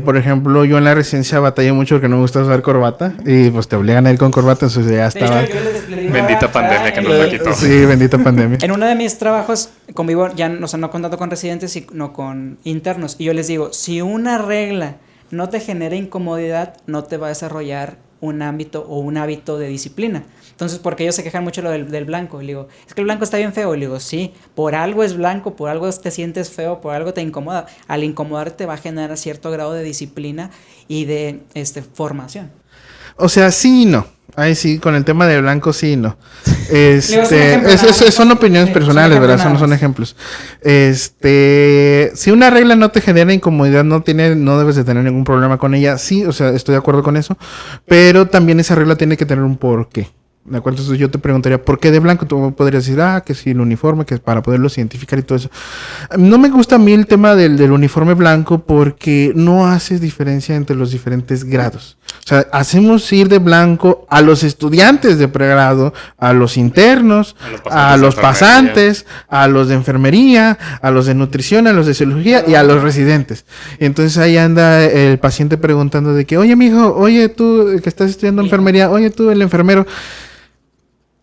Por ejemplo, yo en la residencia batallé mucho porque no me gusta usar corbata y pues te obligan a ir con corbata, entonces ya estaba... Bendita pandemia que nos la quitó. Sí, bendita pandemia. En uno de mis trabajos convivo ya, o sea, no contando con residentes, sino con internos. Y yo les digo, si una regla no te genera incomodidad, no te va a desarrollar un ámbito o un hábito de disciplina. Entonces, porque ellos se quejan mucho del blanco. Y le digo, es que el blanco está bien feo. Y le digo, sí, por algo es blanco, por algo te sientes feo, por algo te incomoda. Al incomodarte va a generar cierto grado de disciplina y de formación. O sea, sí y no. Ahí sí, con el tema de blanco sí y no. Son opiniones personales, ¿verdad? Son ejemplos. Si una regla no te genera incomodidad, no debes de tener ningún problema con ella. Sí, o sea, estoy de acuerdo con eso. Pero también esa regla tiene que tener un porqué. ¿De acuerdo? Entonces yo te preguntaría, ¿por qué de blanco? Tú podrías decir, que sí, el uniforme, que es para poderlos identificar y todo eso. No me gusta a mí el tema del uniforme blanco porque no haces diferencia entre los diferentes grados. O sea, hacemos ir de blanco a los estudiantes de pregrado, a los internos, a los pasantes, a los de enfermería, a los de nutrición, a los de psicología y a los residentes. Entonces ahí anda el paciente preguntando de que, oye, mijo, oye, tú que estás estudiando enfermería, oye, tú, el enfermero.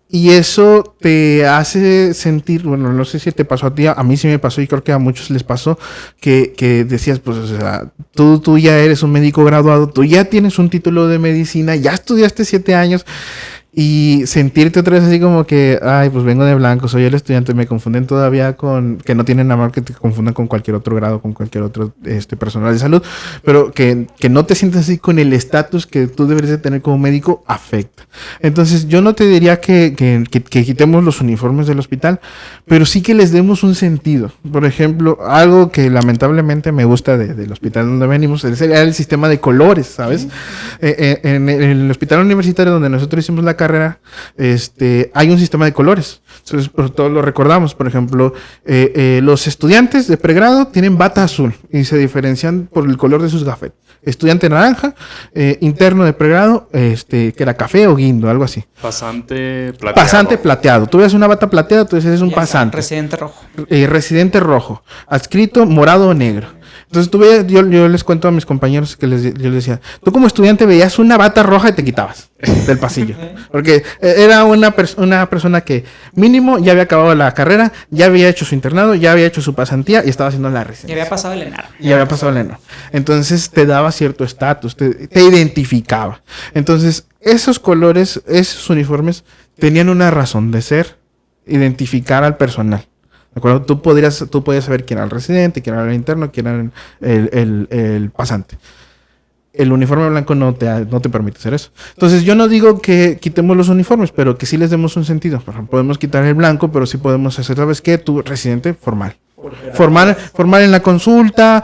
Y eso te hace sentir, bueno, no sé si te pasó a ti, a mí sí me pasó y creo que a muchos les pasó, que decías, pues, o sea, tú ya eres un médico graduado, tú ya tienes un título de medicina, ya estudiaste 7 años y sentirte otra vez así como que, pues vengo de blanco, soy el estudiante, me confunden todavía con, que no tienen nada más que te confundan con cualquier otro grado, con cualquier otro personal de salud, pero que no te sientas así con el estatus que tú deberías de tener como médico, afecta. Entonces yo no te diría que quitemos los uniformes del hospital, pero sí que les demos un sentido. Por ejemplo, algo que lamentablemente me gusta del hospital donde venimos es el sistema de colores, ¿sabes? En el hospital universitario donde nosotros hicimos la carrera, hay un sistema de colores. Entonces, por todos lo recordamos. Por ejemplo, los estudiantes de pregrado tienen bata azul y se diferencian por el color de sus gafetes. Estudiante naranja, interno de pregrado, que era café o guindo, algo así. Pasante plateado. Pasante plateado. Tú ves una bata plateada, tú eres un pasante. Residente rojo. Residente rojo. Adscrito morado o negro. Entonces tú veías, yo les cuento a mis compañeros que yo les decía, tú como estudiante veías una bata roja y te quitabas del pasillo. Porque era una persona que mínimo ya había acabado la carrera, ya había hecho su internado, ya había hecho su pasantía y estaba haciendo la residencia. Y había pasado el ENAR. Entonces te daba cierto estatus, te identificaba. Entonces esos colores, esos uniformes tenían una razón de ser, identificar al personal. ¿De acuerdo? Tú podías saber quién era el residente, quién era el interno, quién era el pasante. El uniforme blanco no te permite hacer eso. Entonces yo no digo que quitemos los uniformes, pero que sí les demos un sentido. Por ejemplo, podemos quitar el blanco, pero sí podemos hacer, ¿sabes qué? Tu residente formal. Formal en la consulta,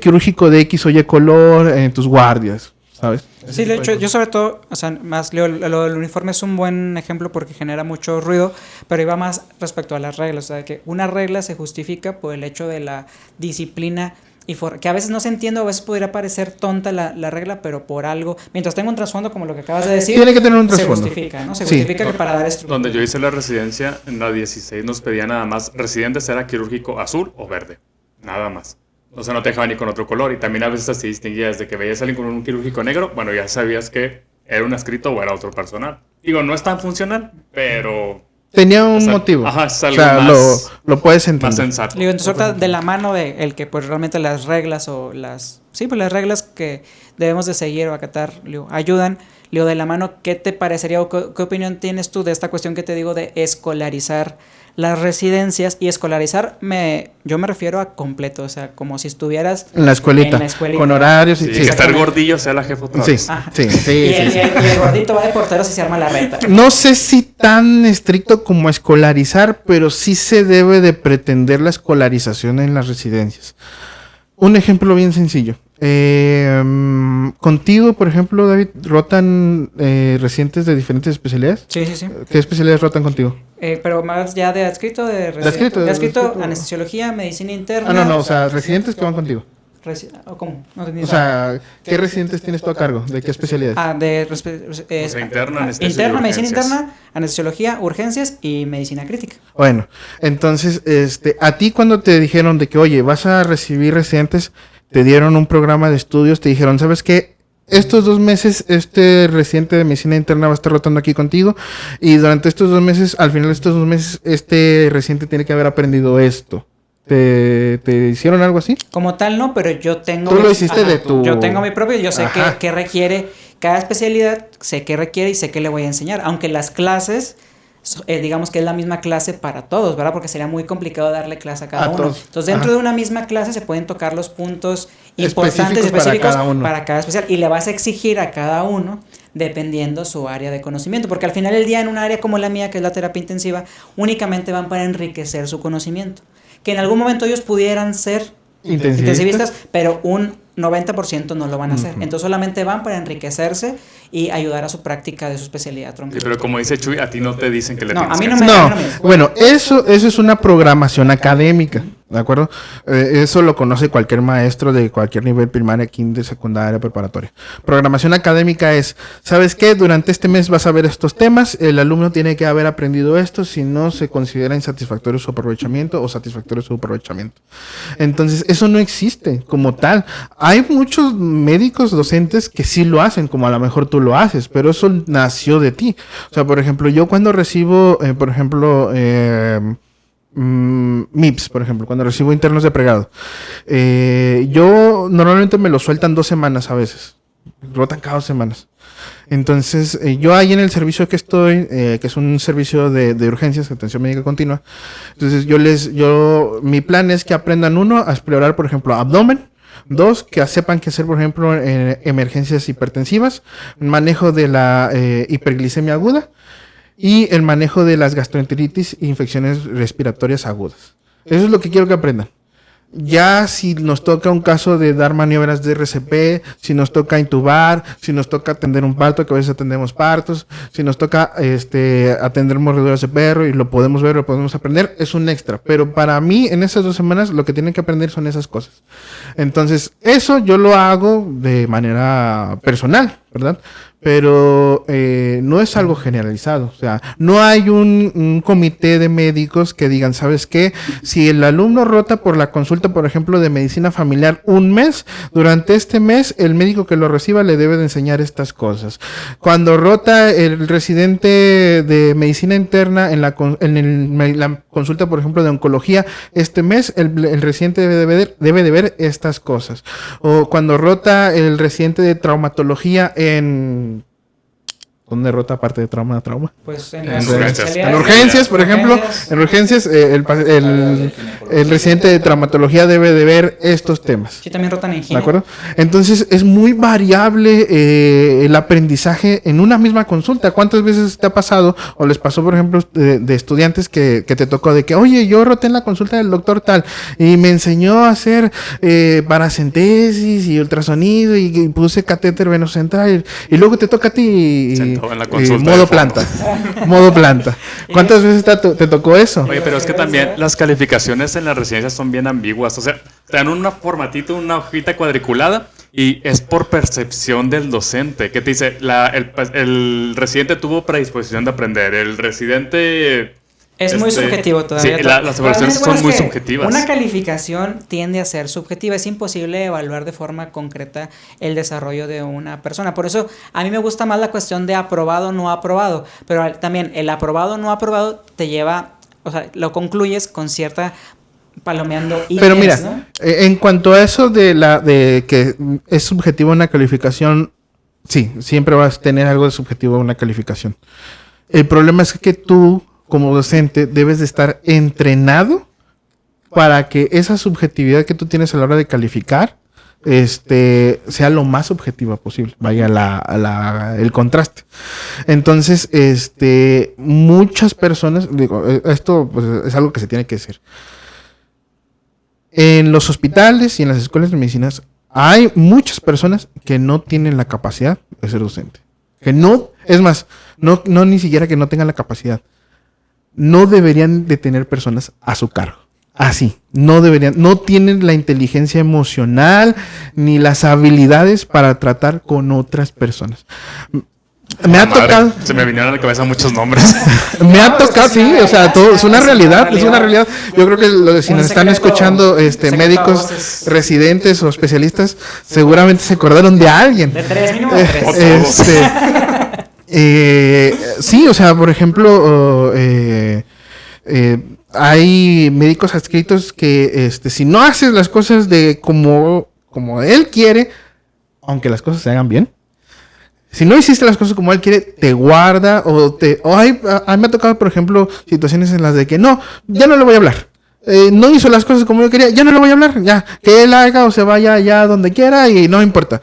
quirúrgico de X o Y color, en tus guardias, ¿sabes? Sí, de hecho, yo sobre todo, o sea, más lo del uniforme es un buen ejemplo porque genera mucho ruido, pero iba más respecto a las reglas. O sea, que una regla se justifica por el hecho de la disciplina que a veces no se entiende, o a veces pudiera parecer tonta la regla, pero por algo, mientras tenga un trasfondo como lo que acabas de decir, tiene que tener un se trasfondo. justifica, ¿no? Se justifica que para dar estructura. Donde yo hice la residencia, en la 16 nos pedía nada más, residentes era quirúrgico azul o verde, nada más. O sea, no te dejaban ni con otro color, y también a veces así distinguías de que veías a alguien con un quirúrgico negro, bueno, ya sabías que era un adscrito o era otro personal. Digo, no es tan funcional, pero... Tenía un motivo. Ajá, es algo o sea, más, lo puedes entender. más sensato. Digo, entonces ahorita de la mano de el que pues realmente las reglas o las... Sí, pues las reglas que debemos de seguir o acatar, digo, ayudan. Digo, de la mano, ¿qué te parecería o qué opinión tienes tú de esta cuestión que te digo de escolarizar las residencias? Y escolarizar, yo me refiero a completo, o sea, como si estuvieras en la escuelita, con horarios y sí, que estar gordillo sea la jefa otra vez. Sí. Y el gordito va de portero si se arma la reta. No sé si tan estricto como escolarizar, pero sí se debe de pretender la escolarización en las residencias. Un ejemplo bien sencillo. Contigo, por ejemplo, David, ¿rotan residentes de diferentes especialidades? Sí. ¿Qué especialidades rotan contigo? Pero más ya de adscrito, de adscrito, anestesiología, medicina interna. No, o sea, residentes que van contigo. ¿Cómo? No entendí. O sea, ¿qué residentes tienes tú a cargo? ¿De qué especialidades? O sea, interna, anestesia y interna, medicina urgencias. interna, anestesiología, urgencias y medicina crítica. Bueno, entonces, a ti cuando te dijeron de que, oye, vas a recibir residentes, te dieron un programa de estudios, te dijeron, ¿sabes qué? Estos 2 meses, este residente de medicina interna va a estar rotando aquí contigo, y durante estos 2 meses, al final de estos 2 meses, este residente tiene que haber aprendido esto. ¿Te hicieron algo así? Como tal no, pero yo tengo... Tú lo hiciste de tu... Yo tengo mi propio, yo sé Ajá. qué requiere cada especialidad, sé qué requiere y sé qué le voy a enseñar, aunque las clases... digamos que es la misma clase para todos, ¿verdad? Porque sería muy complicado darle clase a cada uno. Todos. Entonces, dentro de una misma clase se pueden tocar los puntos importantes y específicos para cada especial. Y le vas a exigir a cada uno dependiendo su área de conocimiento. Porque al final del día, en un área como la mía, que es la terapia intensiva, únicamente van para enriquecer su conocimiento. Que en algún momento ellos pudieran ser intensivistas, pero un 90% no lo van a hacer. Entonces solamente van para enriquecerse y ayudar a su práctica de su especialidad troncal. Sí, pero como dice Chuy, a ti no te dicen que le No, tienes a mí que no me- enseñar. No, bueno, eso es una programación académica, ¿de acuerdo? Eso lo conoce cualquier maestro de cualquier nivel, primaria, kinder, secundaria, preparatoria. Programación académica es, ¿sabes qué? Durante este mes vas a ver estos temas, el alumno tiene que haber aprendido esto, si no se considera insatisfactorio su aprovechamiento o satisfactorio su aprovechamiento. Entonces, eso no existe como tal. Hay muchos médicos docentes que sí lo hacen, como a lo mejor tú lo haces, pero eso nació de ti. O sea, por ejemplo, yo cuando recibo, MIPS, por ejemplo, cuando recibo internos de pregado, yo normalmente me lo sueltan 2 semanas a veces, rotan cada 2 semanas. Entonces, yo ahí en el servicio que estoy, que es un servicio de urgencias, atención médica continua, entonces mi plan es que aprendan 1 a explorar, por ejemplo, abdomen. 2, que sepan qué hacer, por ejemplo, en emergencias hipertensivas, manejo de la hiperglicemia aguda y el manejo de las gastroenteritis e infecciones respiratorias agudas. Eso es lo que quiero que aprendan. Ya si nos toca un caso de dar maniobras de RCP, si nos toca intubar, si nos toca atender un parto, que a veces atendemos partos, si nos toca atender mordeduras de perro y lo podemos ver, lo podemos aprender, es un extra. Pero para mí, en esas 2 semanas, lo que tienen que aprender son esas cosas. Entonces, eso yo lo hago de manera personal, ¿verdad? Pero no es algo generalizado. O sea, no hay un comité de médicos que digan, ¿sabes qué? Si el alumno rota por la consulta, por ejemplo, de medicina familiar 1 mes, durante este mes el médico que lo reciba le debe de enseñar estas cosas. Cuando rota el residente de medicina interna en la consulta, por ejemplo, de oncología, este mes el residente debe de ver estas cosas. O cuando rota el residente de traumatología en... ¿Dónde rota aparte de trauma? Pues en las urgencias. En urgencias, por ejemplo, en urgencias, el residente de traumatología debe de ver estos temas. Sí, también rotan en ¿De acuerdo? Entonces, es muy variable el aprendizaje en una misma consulta. ¿Cuántas veces te ha pasado, o les pasó, por ejemplo, de estudiantes que te tocó de que, oye, yo roté en la consulta del doctor tal, y me enseñó a hacer paracentesis y ultrasonido, y puse catéter venocentral, y luego te toca a ti momento, en la consulta modo de fondo. planta. Modo planta. ¿Cuántas veces te tocó eso? Oye, pero es que también las calificaciones en las residencias son bien ambiguas. O sea, te dan un formatito, una hojita cuadriculada y es por percepción del docente. Que te dice, el residente tuvo predisposición de aprender, el residente... Es muy subjetivo todavía. Sí, las evaluaciones Realmente, son muy es que subjetivas. Una calificación tiende a ser subjetiva. Es imposible evaluar de forma concreta el desarrollo de una persona. Por eso a mí me gusta más la cuestión de aprobado o no aprobado. Pero también el aprobado o no aprobado te lleva, o sea, lo concluyes con cierta palomeando. Pero mira, ¿no? En cuanto a eso de que es subjetivo una calificación, sí, siempre vas a tener algo de subjetivo en una calificación. El problema es que tú, como docente, debes de estar entrenado para que esa subjetividad que tú tienes a la hora de calificar sea lo más objetiva posible. Vaya el contraste. Entonces, muchas personas, digo, esto pues, es algo que se tiene que decir. En los hospitales y en las escuelas de medicina hay muchas personas que no tienen la capacidad de ser docente. Que no, es más, no ni siquiera que no tengan la capacidad. No deberían de tener personas a su cargo. Así, no deberían, no tienen la inteligencia emocional ni las habilidades para tratar con otras personas. Me ha tocado. Se me vinieron a la cabeza muchos nombres. Me ha tocado, sí, o sea, todo es una realidad, es una realidad. Yo creo que si nos están escuchando médicos, residentes o especialistas, seguramente se acordaron de alguien. De 3 mínimo de 3. Sí, o sea, por ejemplo, hay médicos adscritos que si no haces las cosas de como él quiere, aunque las cosas se hagan bien, si no hiciste las cosas como él quiere, te guarda a mí me ha tocado, por ejemplo, situaciones en las de que no, ya no le voy a hablar. No hizo las cosas como yo quería, ya no le voy a hablar, ya, que él haga o se vaya allá donde quiera y no importa.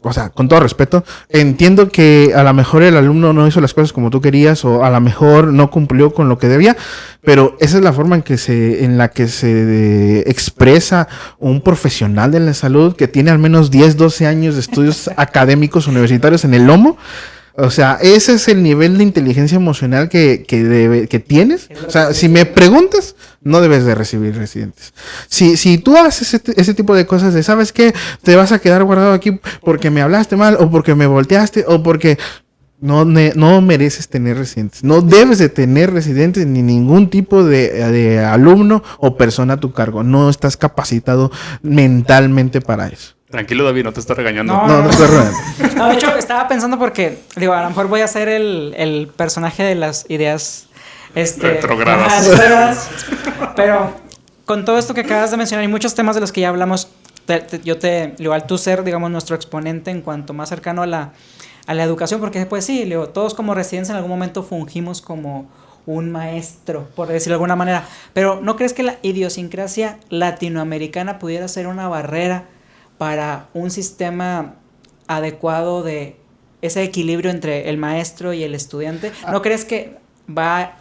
O sea, con todo respeto, entiendo que a lo mejor el alumno no hizo las cosas como tú querías o a lo mejor no cumplió con lo que debía, pero esa es la forma en la que se expresa un profesional de la salud que tiene al menos 10, 12 años de estudios académicos universitarios en el lomo. O sea, ese es el nivel de inteligencia emocional que tienes. O sea, si me preguntas, no debes de recibir residentes. Si tú haces ese tipo de cosas de, ¿sabes qué? Te vas a quedar guardado aquí porque me hablaste mal o porque me volteaste o porque no mereces tener residentes. No debes de tener residentes ni ningún tipo de alumno o persona a tu cargo. No estás capacitado mentalmente para eso. Tranquilo, David, no te estoy regañando. No estoy regañando. No, de hecho, estaba pensando porque, digo, a lo mejor voy a ser el personaje de las ideas retrógradas. Pero con todo esto que acabas de mencionar y muchos temas de los que ya hablamos, igual tú ser, digamos, nuestro exponente en cuanto más cercano a la educación, porque pues sí, todos como residentes en algún momento fungimos como un maestro, por decirlo de alguna manera. Pero ¿no crees que la idiosincrasia latinoamericana pudiera ser una barrera para un sistema adecuado de ese equilibrio entre el maestro y el estudiante? ¿No crees que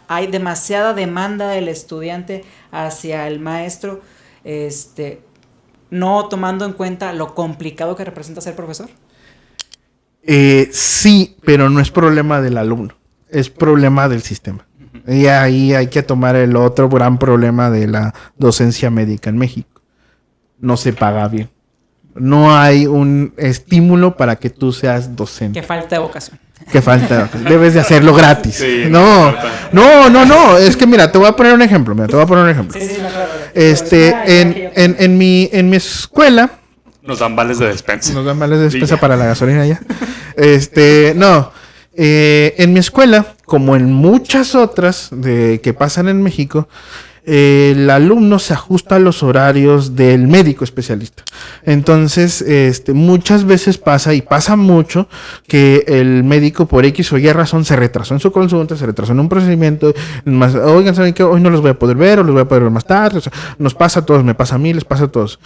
hay demasiada demanda del estudiante hacia el maestro, no tomando en cuenta lo complicado que representa ser profesor? Sí, pero no es problema del alumno, es problema del sistema. Y ahí hay que tomar el otro gran problema de la docencia médica en México. No se paga bien. No hay un estímulo para que tú seas docente. Que falta de vocación. Debes de hacerlo gratis. Sí, No. Es que mira, te voy a poner un ejemplo. Sí, claro. En mi escuela. Nos dan vales de despensa. Para la gasolina ya. En mi escuela, como en muchas otras que pasan en México, el alumno se ajusta a los horarios del médico especialista. Entonces, muchas veces pasa mucho que el médico por X o Y razón se retrasó en su consulta, se retrasó en un procedimiento, oigan, ¿saben qué? Hoy no los voy a poder ver o los voy a poder ver más tarde. O sea, nos pasa a todos, me pasa a mí, les pasa a todos.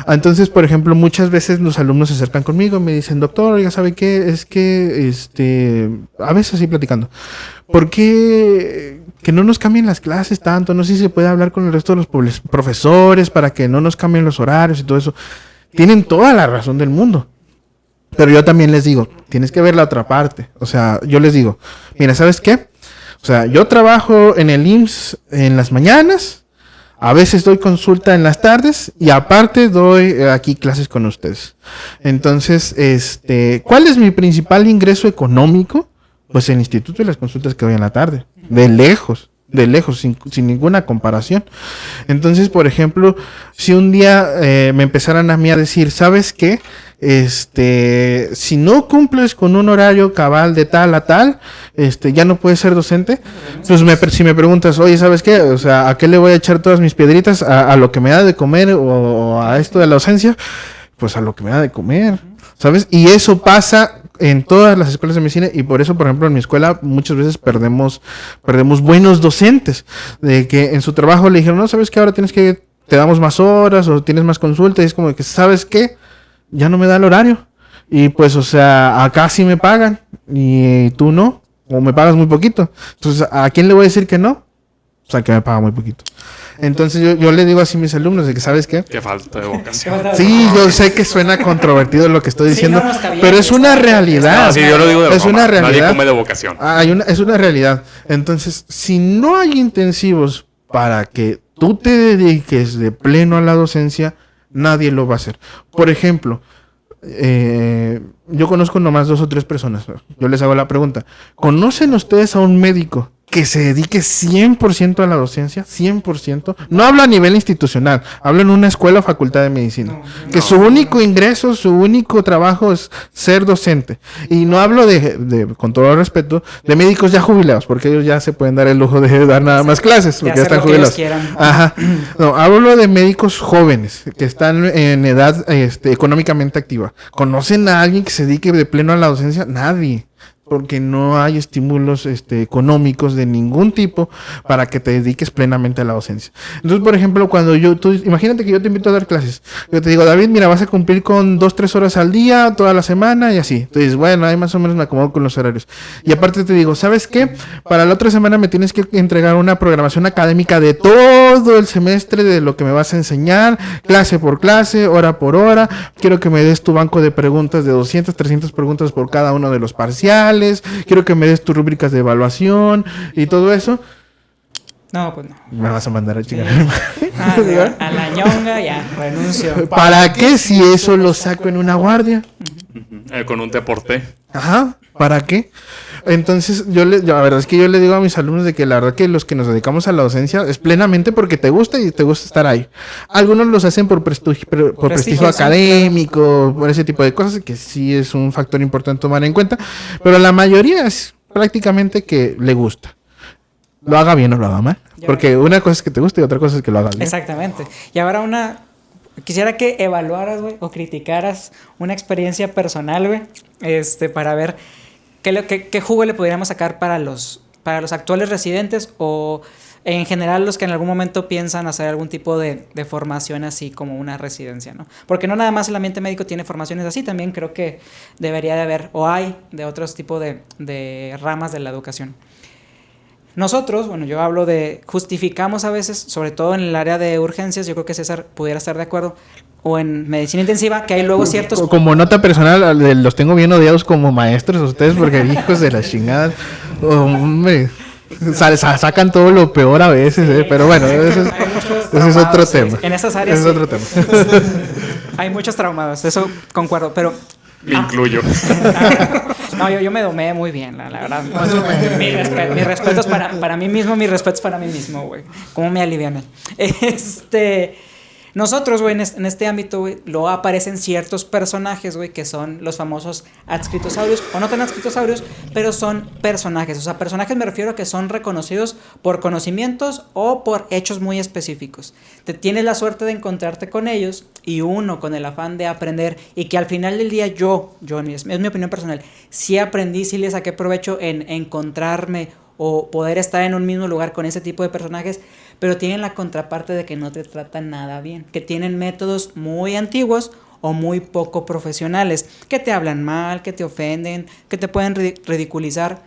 Entonces, por ejemplo, muchas veces los alumnos se acercan conmigo y me dicen, doctor, oiga, ¿sabe qué? Es que, a veces así platicando, ¿por qué que no nos cambien las clases tanto? No sé si se puede hablar con el resto de los profesores para que no nos cambien los horarios y todo eso. Tienen toda la razón del mundo. Pero yo también les digo, tienes que ver la otra parte. O sea, yo les digo, mira, ¿sabes qué? O sea, yo trabajo en el IMSS en las mañanas, a veces doy consulta en las tardes y aparte doy aquí clases con ustedes. Entonces, ¿cuál es mi principal ingreso económico? Pues el instituto y las consultas que doy en la tarde, de lejos, sin ninguna comparación. Entonces, por ejemplo, si un día me empezaran a mí a decir, ¿sabes qué? Si no cumples con un horario cabal de tal a tal, ya no puedes ser docente. Pues si me preguntas, oye, ¿sabes qué? O sea, ¿a qué le voy a echar todas mis piedritas? ¿A lo que me da de comer o a esto de la docencia? Pues a lo que me da de comer, ¿sabes? Y eso pasa en todas las escuelas de medicina y por eso, por ejemplo, en mi escuela muchas veces perdemos buenos docentes, de que en su trabajo le dijeron, no, ¿sabes qué? Ahora te damos más horas o tienes más consultas y es como que, ¿sabes qué? Ya no me da el horario. Y pues, o sea, acá sí me pagan y tú no, o me pagas muy poquito. Entonces, ¿a quién le voy a decir que no? O sea, que me paga muy poquito. Entonces, yo le digo así a mis alumnos de que, ¿sabes qué? Qué falta de vocación. Sí, yo sé que suena controvertido lo que estoy diciendo, pero es una realidad. No, sí, yo lo digo de es broma. una realidad. Nadie come de vocación. Es una realidad. Entonces, si no hay intensivos para que tú te dediques de pleno a la docencia, nadie lo va a hacer. Por ejemplo, yo conozco nomás 2 o 3 personas. Yo les hago la pregunta. ¿Conocen ustedes a un médico que se dedique 100% a la docencia? 100%. No hablo a nivel institucional, hablo en una escuela o facultad de medicina. Que su único ingreso, su único trabajo es ser docente. Y no hablo con todo respeto, de médicos ya jubilados, porque ellos ya se pueden dar el lujo de dar nada más clases, porque ya están jubilados. Ajá. No, hablo de médicos jóvenes que están en edad económicamente activa. ¿Conocen a alguien que se dedique de pleno a la docencia? Nadie. Porque no hay estímulos económicos de ningún tipo para que te dediques plenamente a la docencia. Entonces, por ejemplo, imagínate que yo te invito a dar clases. Yo te digo, David, mira, vas a cumplir con 2-3 horas al día, toda la semana y así. Entonces, bueno, ahí más o menos me acomodo con los horarios. Y aparte te digo, ¿sabes qué? Para la otra semana me tienes que entregar una programación académica de todo el semestre de lo que me vas a enseñar, clase por clase, hora por hora. Quiero que me des tu banco de preguntas de 200, 300 preguntas por cada uno de los parciales. Quiero que me des tus rúbricas de evaluación y todo eso. No, pues no. Me vas a mandar a chingar. A la ñonga, ya, renuncio. ¿Para qué si eso lo saco en una guardia? Con un té por té. Ajá, ¿para qué? Entonces, la verdad es que yo le digo a mis alumnos de que la verdad que los que nos dedicamos a la docencia es plenamente porque te gusta y te gusta estar ahí. Algunos los hacen por prestigio académico, por ese tipo de cosas, que sí es un factor importante tomar en cuenta, pero la mayoría es prácticamente que le gusta. Lo haga bien o lo haga mal. Porque una cosa es que te guste y otra cosa es que lo hagas bien. Exactamente. Y ahora quisiera que evaluaras, güey, o criticaras una experiencia personal, güey, para ver qué jugo le podríamos sacar para los actuales residentes o en general los que en algún momento piensan hacer algún tipo de formación así como una residencia, ¿no? Porque no nada más el ambiente médico tiene formaciones así, también creo que debería de haber o hay de otros tipos de ramas de la educación. Nosotros, bueno, yo hablo justificamos a veces, sobre todo en el área de urgencias, yo creo que César pudiera estar de acuerdo, o en medicina intensiva, que hay luego ciertos... Como nota personal, los tengo bien odiados como maestros ustedes, porque hijos de la chingada, hombre, sacan todo lo peor a veces, pero bueno, ese es otro tema. En esas áreas ese es otro tema. Hay muchos traumados, eso concuerdo, pero... Me incluyo. No, yo me domé muy bien, la verdad. Mis respetos para mí mismo, mis respetos para mí mismo, güey. ¿Cómo me alivianan? Nosotros, güey, en este ámbito, güey, luego aparecen ciertos personajes, güey, que son los famosos adscritosaurios, o no tan adscritosaurios, pero son personajes. O sea, personajes me refiero a que son reconocidos por conocimientos o por hechos muy específicos. Te tienes la suerte de encontrarte con ellos y uno con el afán de aprender y que al final del día es mi opinión personal, sí aprendí, sí le saqué provecho en encontrarme o poder estar en un mismo lugar con ese tipo de personajes, pero tienen la contraparte de que no te tratan nada bien, que tienen métodos muy antiguos o muy poco profesionales, que te hablan mal, que te ofenden, que te pueden ridiculizar.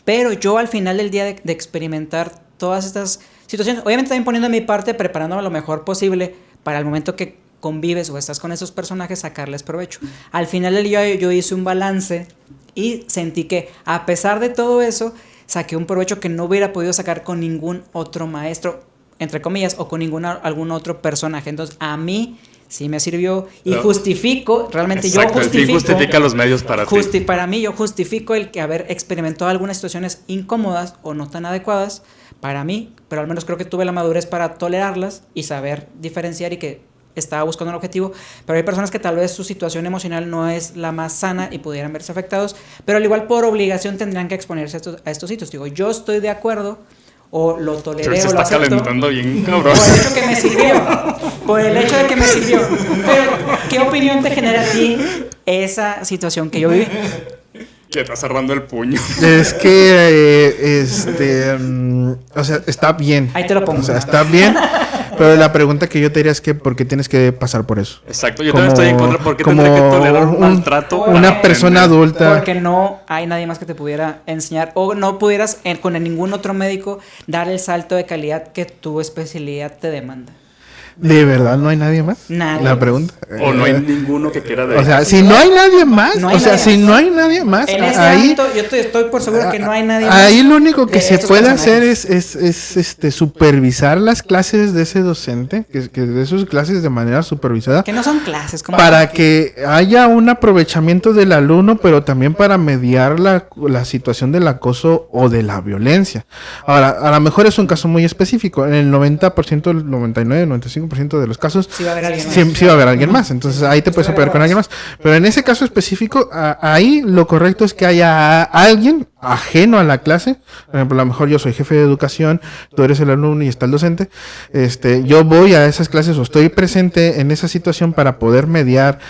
Pero yo al final del día de experimentar todas estas situaciones, obviamente también poniendo mi parte, preparándome lo mejor posible para el momento que convives o estás con esos personajes, sacarles provecho. Al final del día yo hice un balance y sentí que a pesar de todo eso, saqué un provecho que no hubiera podido sacar con ningún otro maestro, entre comillas, o con algún otro personaje. Entonces, a mí sí me sirvió y justifico, realmente Exacto, yo justifico. el fin justifica los medios para ti. Para mí, yo justifico el que haber experimentado algunas situaciones incómodas o no tan adecuadas para mí, pero al menos creo que tuve la madurez para tolerarlas y saber diferenciar y que estaba buscando un objetivo. Pero hay personas que tal vez su situación emocional no es la más sana y pudieran verse afectados, pero al igual por obligación tendrán que exponerse a estos sitios. Digo, yo estoy de acuerdo o lo toleré Chuy se o lo está acepto calentando bien, cabrón. por el hecho que me sirvió, por el hecho de que me sirvió. Pero, ¿qué opinión te genera a ti esa situación que yo viví? Que está cerrando el puño. Es que, o sea, está bien. Ahí te lo pongo. O sea, está bien. Pero la pregunta que yo te diría es que ¿por qué tienes que pasar por eso? Exacto, yo también estoy en contra. ¿Por qué tendré que tolerar un maltrato? Una persona adulta. Porque no hay nadie más que te pudiera enseñar o no pudieras con ningún otro médico dar el salto de calidad que tu especialidad te demanda. ¿De verdad no hay nadie más? Nadie La más. pregunta. O no hay ninguno que quiera O sea, si no hay nadie más, No hay o sea, nadie si más. no hay nadie más, En ese ahí, ámbito yo estoy por seguro que no hay nadie más. ahí lo único que de se esos puede personajes. hacer es supervisar las clases de ese docente, que de sus clases de manera supervisada, Que no son clases. Como para que haya un aprovechamiento del alumno, pero también para mediar la situación del acoso o de la violencia. Ahora, a lo mejor es un caso muy específico. En el 90%, el 99, 95% de los casos, Sí va a haber alguien más. sí va a haber alguien más. Entonces ahí te puedes apoyar con alguien más. Pero en ese caso específico, ahí lo correcto es que haya alguien ajeno a la clase. Por ejemplo, a lo mejor yo soy jefe de educación, tú eres el alumno y está el docente. Yo voy a esas clases o estoy presente en esa situación para poder mediar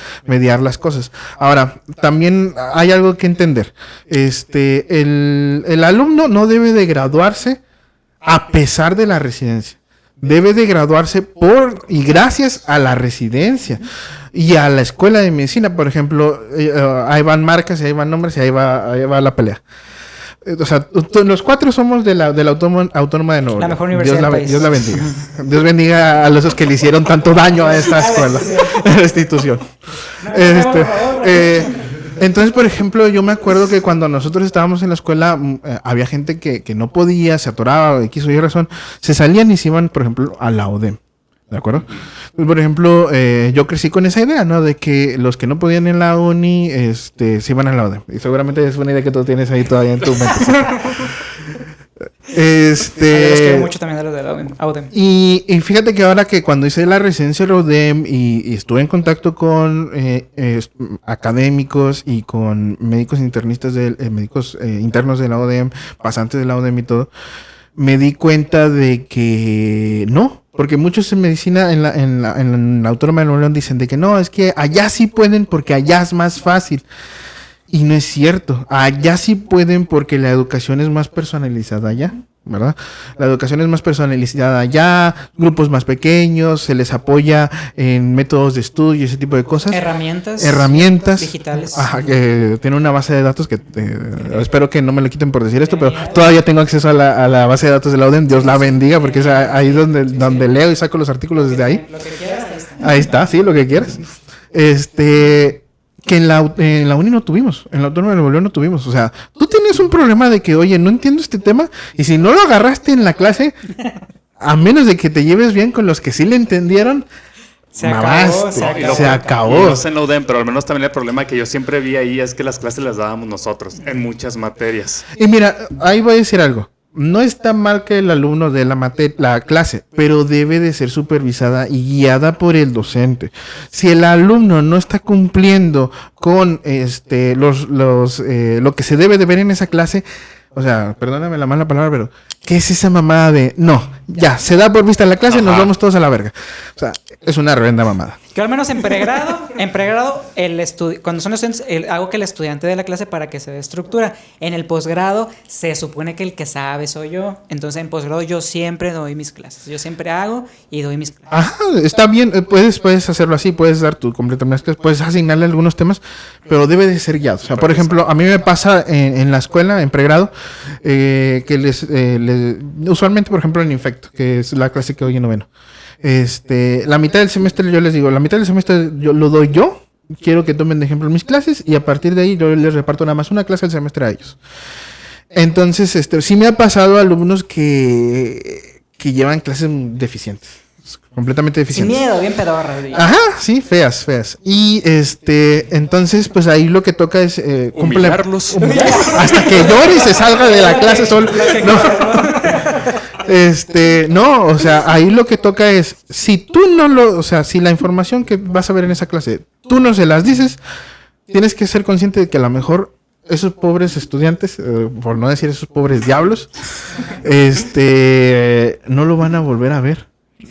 las cosas. Ahora, también hay algo que entender. El alumno no debe de graduarse a pesar de la residencia. Debe de graduarse por y gracias a la residencia y a la escuela de medicina. Por ejemplo, ahí van marcas y ahí van nombres y ahí va la pelea. O sea, los cuatro somos de la Autónoma de Nuevo León. La mejor universidad del país. Dios la bendiga. Dios bendiga a los que le hicieron tanto daño a esta escuela, a esta institución. Entonces, por ejemplo, yo me acuerdo que cuando nosotros estábamos en la escuela, había gente que no podía, se atoraba, X o Y razón, se salían y se iban, por ejemplo, a la ODEM. ¿De acuerdo? Pues, por ejemplo, yo crecí con esa idea, ¿no? De que los que no podían en la uni, se iban a la ODEM. Y seguramente es una idea que tú tienes ahí todavía en tu mente. Los quiero mucho también a los de la AUDEM. Y fíjate que ahora que cuando hice la residencia de la UDEM y estuve en contacto con académicos y con médicos internistas médicos internos de la UDEM, pasantes de la UDEM y todo, me di cuenta de que no, porque muchos en medicina en la Autónoma de Nuevo León dicen de que no, es que allá sí pueden porque allá es más fácil. Y no es cierto, allá sí pueden porque la educación es más personalizada allá, ¿verdad? La educación es más personalizada allá, grupos más pequeños, se les apoya en métodos de estudio y ese tipo de cosas. Herramientas digitales. Ajá, que tiene una base de datos que espero que no me lo quiten por decir esto, pero todavía tengo acceso a la base de datos de la UDEM, Dios la bendiga, porque es ahí donde leo y saco los artículos desde ahí. Lo que quieras, ahí está. Ahí está, sí, lo que quieras. Que en la uni no tuvimos, en la Autónoma de Nuevo León no tuvimos. O sea, tú tienes un problema de que, oye, no entiendo este tema, y si no lo agarraste en la clase, a menos de que te lleves bien con los que sí le entendieron, se acabó. Y no sé en la UDEM, pero al menos también el problema que yo siempre vi ahí es que las clases las dábamos nosotros, en muchas materias. Y mira, ahí voy a decir algo. No está mal que el alumno dé la clase, pero debe de ser supervisada y guiada por el docente. Si el alumno no está cumpliendo con lo que se debe de ver en esa clase, o sea, perdóname la mala palabra, pero ¿qué es esa mamada de no? Ya, se da por vista la clase y nos vamos todos a la verga? O sea, es una reverenda mamada. Que al menos en pregrado, cuando son estudiantes, hago que el estudiante dé la clase para que se dé estructura. En el posgrado, se supone que el que sabe soy yo. Entonces, en posgrado yo siempre doy mis clases. Yo siempre hago y doy mis clases. Ajá, está bien, puedes hacerlo así, puedes dar tu completamente clases, puedes asignarle algunos temas, pero debe de ser guiado. O sea, por ejemplo, a mí me pasa en la escuela, en pregrado, que usualmente, por ejemplo, en Infecto, que es la clase que doy en noveno. La mitad del semestre yo les digo, la mitad del semestre yo lo doy yo. Quiero que tomen de ejemplo mis clases y a partir de ahí yo les reparto nada más una clase al semestre a ellos. Entonces, sí me ha pasado alumnos que llevan clases deficientes, completamente Sin deficientes. miedo, bien pedorra. Ajá, sí, feas. Y entonces, pues ahí lo que toca es humillarlos. hasta que llore y se salga de la clase solo. No, o sea, ahí lo que toca es, si la información que vas a ver en esa clase, tú no se las dices, tienes que ser consciente de que a lo mejor esos pobres estudiantes, por no decir esos pobres diablos, no lo van a volver a ver.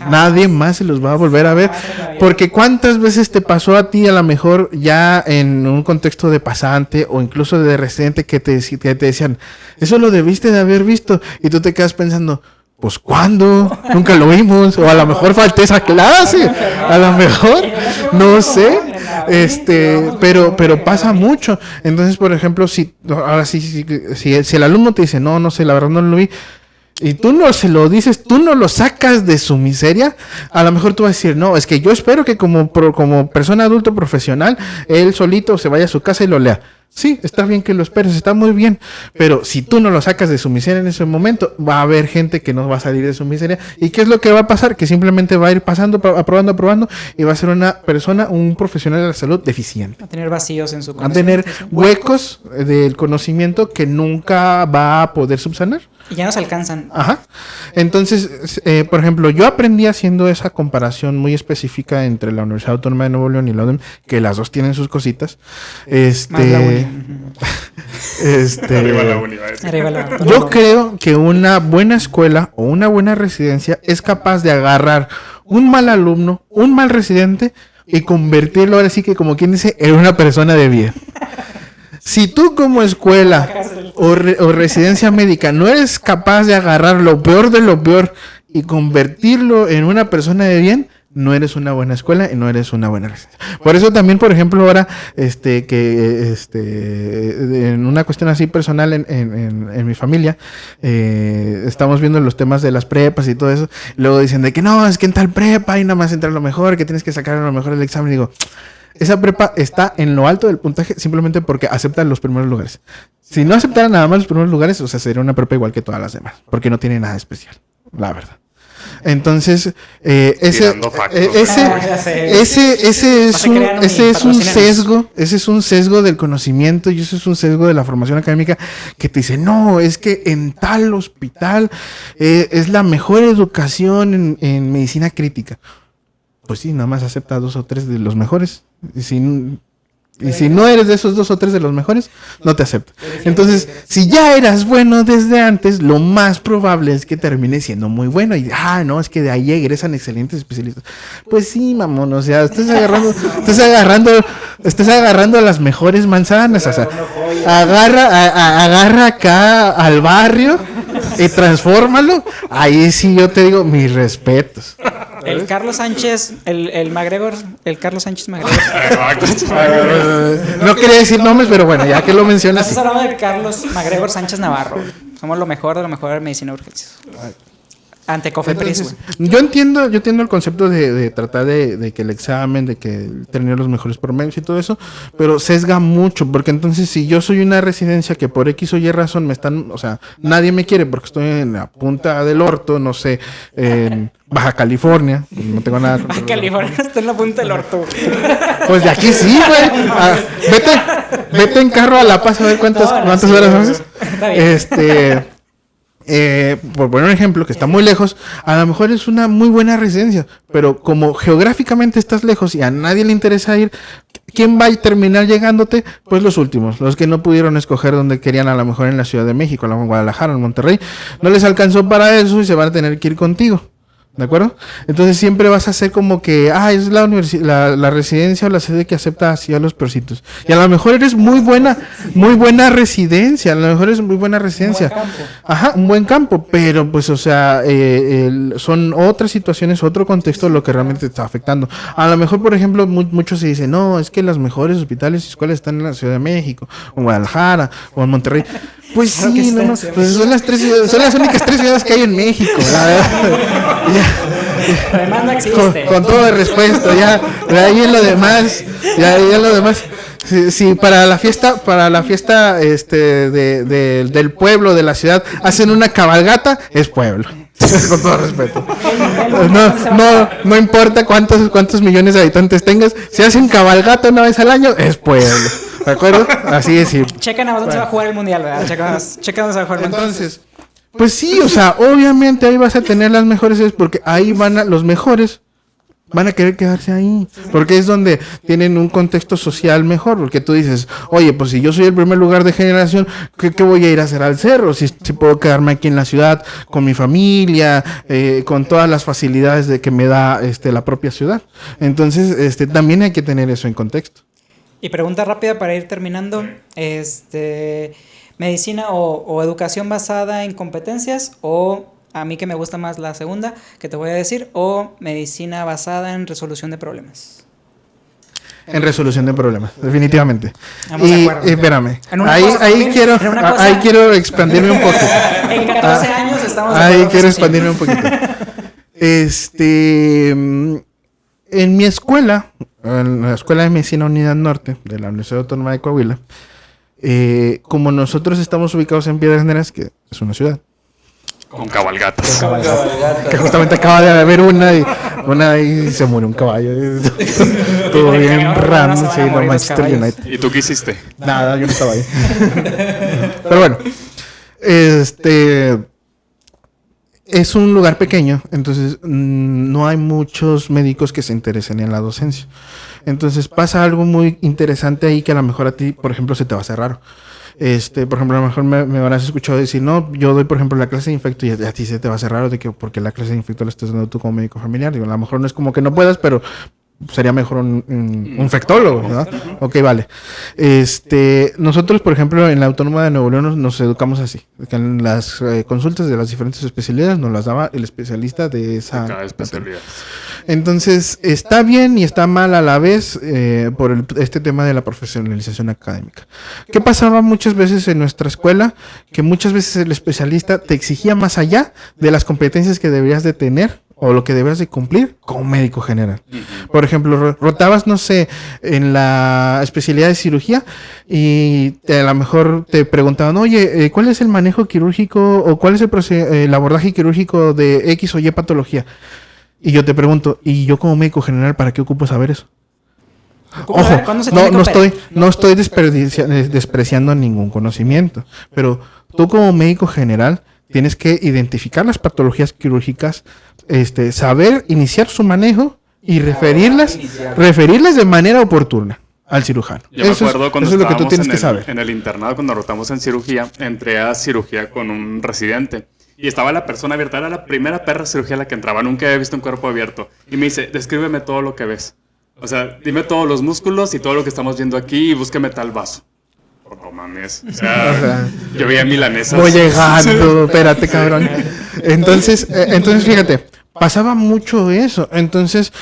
Nadie más se los va a volver a ver. Porque ¿cuántas veces te pasó a ti a lo mejor ya en un contexto de pasante o incluso de residente que te decían, eso lo debiste de haber visto? Y tú te quedas pensando, pues ¿cuándo? Nunca lo vimos. O a lo mejor falté esa clase. A lo mejor, no sé. Pero pasa mucho. Entonces, por ejemplo, si el alumno te dice, no sé, la verdad no lo vi, y tú no se lo dices, tú no lo sacas de su miseria, a lo mejor tú vas a decir, no, es que yo espero que como persona adulto profesional, él solito se vaya a su casa y lo lea. Sí, está bien que lo esperes, está muy bien, pero si tú no lo sacas de su miseria en ese momento, va a haber gente que no va a salir de su miseria. ¿Y qué es lo que va a pasar? Que simplemente va a ir pasando, aprobando, y va a ser una persona, un profesional de la salud deficiente. Va a tener vacíos en su Va a tener huecos del conocimiento que nunca va a poder subsanar. Y ya no se alcanzan. Ajá. Entonces, por ejemplo, yo aprendí haciendo esa comparación muy específica entre la Universidad Autónoma de Nuevo León y la UDEM, que las dos tienen sus cositas. Más la uni. Arriba la uni, va a decir. Arriba la uni. Yo creo que una buena escuela o una buena residencia es capaz de agarrar un mal alumno, un mal residente y convertirlo, ahora sí que como quien dice, en una persona de bien. Si tú como escuela o residencia médica no eres capaz de agarrar lo peor de lo peor y convertirlo en una persona de bien, no eres una buena escuela y no eres una buena residencia. Por eso también, por ejemplo, ahora en una cuestión así personal en mi familia, estamos viendo los temas de las prepas y todo eso. Luego dicen de que no, es que en tal prepa y nada más entrar lo mejor, que tienes que sacar lo mejor del examen. Y digo, esa prepa está en lo alto del puntaje simplemente porque aceptan los primeros lugares. Si no aceptaran nada más los primeros lugares, o sea, sería una prepa igual que todas las demás, porque no tiene nada especial, la verdad. Entonces, ese es un sesgo del conocimiento y ese es un sesgo de la formación académica que te dice, no, es que en tal hospital es la mejor educación en medicina crítica. Pues sí, nada más acepta 2 o 3 de los mejores. Y si no eres de esos 2 o 3 de los mejores, no te acepta. Entonces, si ya eras bueno desde antes, lo más probable es que termines siendo muy bueno. Y, no, es que de ahí egresan excelentes especialistas. Pues sí, mamón, o sea, estás agarrando las mejores manzanas. O sea, agarra acá al barrio y transfórmalo. Ahí sí yo te digo, mis respetos. El Carlos Sánchez, el MacGregor, el Carlos Sánchez MacGregor. No quería decir nombres, pero bueno, ya que lo mencionas. Estás hablando de Carlos MacGregor Sánchez Navarro. Somos lo mejor de lo mejor en medicina de urgencias. Ante Cofepris, güey. Yo entiendo el concepto de tratar de que el examen, de que tener los mejores promedios y todo eso, pero sesga mucho, porque entonces si yo soy una residencia que por X o Y razón nadie me quiere porque estoy en la punta del orto, no sé, en Baja California, no tengo nada. Baja California está en la punta del orto. Pues de aquí sí, güey. Vete en carro a La Paz a ver cuántas horas haces. Por poner un ejemplo que está muy lejos, a lo mejor es una muy buena residencia, pero como geográficamente estás lejos y a nadie le interesa ir, ¿quién va a terminar llegándote? Pues los últimos, los que no pudieron escoger donde querían, a lo mejor en la Ciudad de México, en Guadalajara, en Monterrey, no les alcanzó para eso y se van a tener que ir contigo. ¿De acuerdo? Entonces siempre vas a hacer como que, es la residencia o la sede que acepta así a los peorcitos. Y a lo mejor eres muy buena residencia, a lo mejor es muy buena residencia. Un buen campo, pero pues, o sea, son otras situaciones, otro contexto lo que realmente te está afectando. A lo mejor, por ejemplo, muchos se dicen, no, es que las mejores hospitales y escuelas están en la Ciudad de México, o en Guadalajara, o en Monterrey. Pues claro sí, pues son las únicas 3 ciudades que hay en México, la verdad. La demanda existe. Con todo el respeto, ya. De ahí en lo demás. Si para la fiesta del pueblo, de la ciudad, hacen una cabalgata, es pueblo. Con todo respeto. No importa cuántos millones de habitantes tengas, si hacen cabalgata una vez al año, es pueblo. ¿De acuerdo? Así es. Checan a dónde se va a jugar el mundial, ¿verdad? Checan dónde se va a jugar el mundial. Entonces, pues sí, o sea, obviamente ahí vas a tener las mejores, porque ahí los mejores van a querer quedarse ahí, porque es donde tienen un contexto social mejor, porque tú dices, oye, pues si yo soy el primer lugar de generación, ¿qué voy a ir a hacer al cerro? Si puedo quedarme aquí en la ciudad con mi familia, con todas las facilidades de que me da la propia ciudad. Entonces, también hay que tener eso en contexto. Y pregunta rápida para ir terminando, ¿medicina o educación basada en competencias o... A mí que me gusta más la segunda, que te voy a decir, o medicina basada en resolución de problemas? En resolución de problemas, definitivamente. Vamos de acuerdo. Espérame, ahí quiero expandirme un poco. En 14 años estamos de ahí acuerdo. quiero expandirme un poquito. En mi escuela, en la Escuela de Medicina Unidad Norte de la Universidad Autónoma de Coahuila, como nosotros estamos ubicados en Piedras Negras, que es una ciudad, con cabalgatas. que justamente acaba de haber una y se murió un caballo. Todo bien random, sí, no, Manchester United. ¿Y tú qué hiciste? Nada, yo no estaba ahí. Pero bueno, es un lugar pequeño, entonces no hay muchos médicos que se interesen en la docencia. Entonces pasa algo muy interesante ahí que a lo mejor a ti, por ejemplo, se te va a hacer raro. Por ejemplo, a lo mejor me habrás escuchado decir, no, yo doy, por ejemplo, la clase de infecto y a ti se te va a hacer raro de que porque la clase de infecto la estás dando tú como médico familiar. Digo, a lo mejor no es como que no puedas, pero sería mejor un infectólogo, ¿verdad? Ok, vale. Nosotros, por ejemplo, en la Autónoma de Nuevo León nos educamos así. Que en las consultas de las diferentes especialidades nos las daba el especialista de esa cada especialidad. Entonces, está bien y está mal a la vez por este tema de la profesionalización académica. ¿Qué pasaba muchas veces en nuestra escuela? Que muchas veces el especialista te exigía más allá de las competencias que deberías de tener o lo que deberías de cumplir como médico general. Por ejemplo, rotabas, no sé, en la especialidad de cirugía y a lo mejor te preguntaban, oye, ¿cuál es el manejo quirúrgico o cuál es el abordaje quirúrgico de X o Y patología? Y yo te pregunto, ¿y yo como médico general para qué ocupo saber eso? Ojo, no estoy despreciando ningún conocimiento, pero tú como médico general tienes que identificar las patologías quirúrgicas, saber iniciar su manejo y referirlas de manera oportuna al cirujano. Yo me acuerdo cuando eso es lo que tú tienes que saber. En el internado, cuando rotamos en cirugía, entré a cirugía con un residente. Y estaba la persona abierta, era la primera perra cirugía a la que entraba, nunca había visto un cuerpo abierto. Y me dice, descríbeme todo lo que ves. O sea, dime todos los músculos y todo lo que estamos viendo aquí y búsqueme tal vaso. No mames. O sea, yo veía milanesas. Voy llegando, espérate, cabrón. Entonces, fíjate, pasaba mucho eso. Entonces,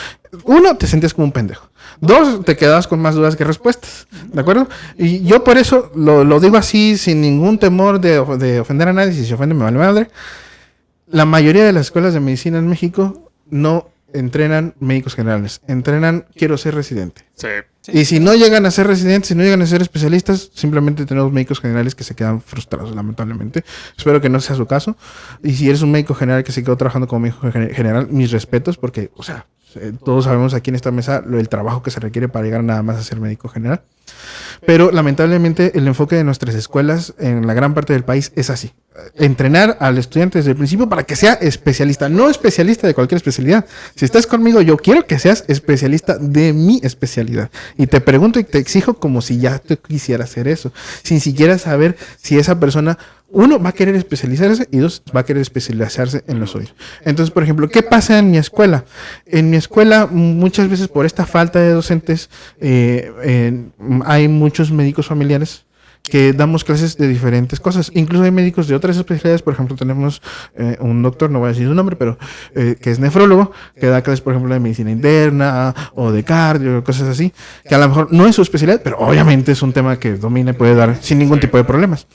uno, te sentías como un pendejo. Dos, te quedabas con más dudas que respuestas. ¿De acuerdo? Y yo por eso lo digo así, sin ningún temor de ofender a nadie. Si se ofende, me vale madre. La mayoría de las escuelas de medicina en México no entrenan médicos generales. Entrenan, quiero ser residente. Sí. Y si no llegan a ser residentes, si no llegan a ser especialistas, simplemente tenemos médicos generales que se quedan frustrados, lamentablemente. Espero que no sea su caso. Y si eres un médico general que se quedó trabajando como médico general, mis respetos, porque, o sea, todos sabemos aquí en esta mesa el trabajo que se requiere para llegar nada más a ser médico general. Pero lamentablemente el enfoque de nuestras escuelas en la gran parte del país es así. Entrenar al estudiante desde el principio para que sea especialista, no especialista de cualquier especialidad. Si estás conmigo, yo quiero que seas especialista de mi especialidad. Y te pregunto y te exijo como si ya tú quisieras hacer eso, sin siquiera saber si esa persona, uno, va a querer especializarse y dos, va a querer especializarse en lo suyo. Entonces, por ejemplo, ¿qué pasa en mi escuela? En mi escuela, muchas veces por esta falta de docentes, hay muchos médicos familiares que damos clases de diferentes cosas. Incluso hay médicos de otras especialidades. Por ejemplo, tenemos un doctor, no voy a decir su nombre, pero que es nefrólogo, que da clases, por ejemplo, de medicina interna o de cardio, cosas así, que a lo mejor no es su especialidad, pero obviamente es un tema que domina y puede dar sin ningún tipo de problemas.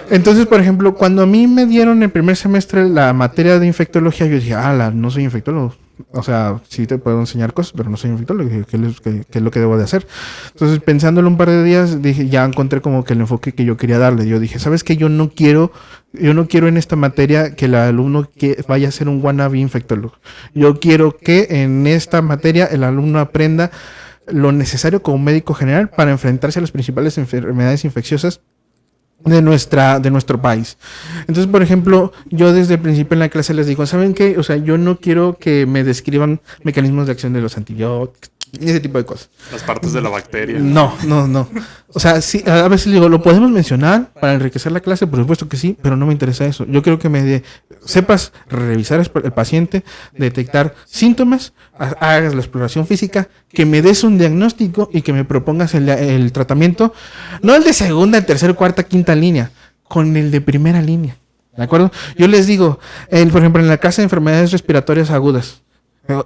Entonces, por ejemplo, cuando a mí me dieron el primer semestre la materia de infectología, yo dije, no soy infectólogo. O sea, sí te puedo enseñar cosas, pero no soy infectólogo. ¿Qué es lo que debo de hacer? Entonces, pensándolo un par de días, dije, ya encontré como que el enfoque que yo quería darle. Yo dije, ¿sabes qué? Yo no quiero en esta materia que el alumno vaya a ser un wannabe infectólogo. Yo quiero que en esta materia el alumno aprenda lo necesario como médico general para enfrentarse a las principales enfermedades infecciosas de nuestro país. Entonces, por ejemplo, yo desde el principio en la clase les digo, ¿saben qué? O sea, yo no quiero que me describan mecanismos de acción de los antibióticos, ese tipo de cosas. Las partes de la bacteria. No. O sea, sí, a veces digo, ¿lo podemos mencionar para enriquecer la clase? Por supuesto que sí, pero no me interesa eso. Yo quiero que sepas revisar el paciente, detectar síntomas, hagas la exploración física, que me des un diagnóstico y que me propongas el tratamiento, no el de segunda, tercera, cuarta, quinta línea, con el de primera línea. ¿De acuerdo? Yo les digo, por ejemplo, en la clase de enfermedades respiratorias agudas,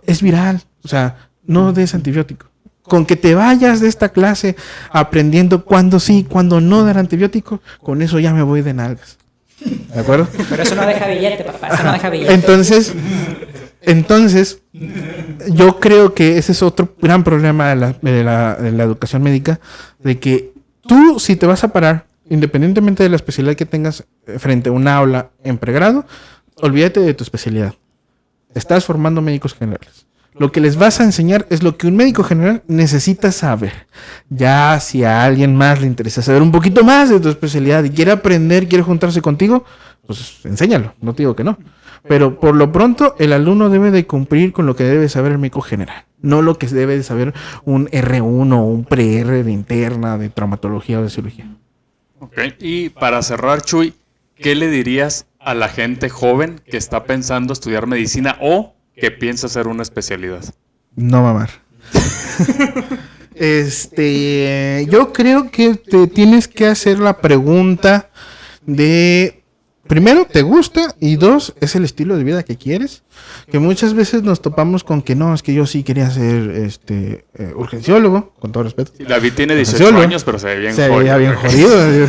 es viral, o sea, no des antibiótico. Con que te vayas de esta clase aprendiendo cuándo sí, cuándo no dar antibiótico, con eso ya me voy de nalgas. ¿De acuerdo? Pero eso no deja billete, papá, eso no deja billete. Entonces, yo creo que ese es otro gran problema de la educación médica, de que tú, si te vas a parar, independientemente de la especialidad que tengas frente a una aula en pregrado, olvídate de tu especialidad. Estás formando médicos generales. Lo que les vas a enseñar es lo que un médico general necesita saber. Ya si a alguien más le interesa saber un poquito más de tu especialidad y quiere aprender, quiere juntarse contigo, pues enséñalo, no te digo que no. Pero por lo pronto el alumno debe de cumplir con lo que debe saber el médico general, no lo que debe de saber un R1 o un pre-R de interna, de traumatología o de cirugía. Ok, y para cerrar, Chuy, ¿qué le dirías a la gente joven que está pensando estudiar medicina o que piensa hacer una especialidad? No mamar. Yo creo que te tienes que hacer la pregunta de, primero, ¿te gusta? Y dos, ¿es el estilo de vida que quieres? Que muchas veces nos topamos con que no, es que yo sí quería ser urgenciólogo, con todo respeto. Sí, David tiene 18 años, pero se ve bien jodido. Se veía bien jodido.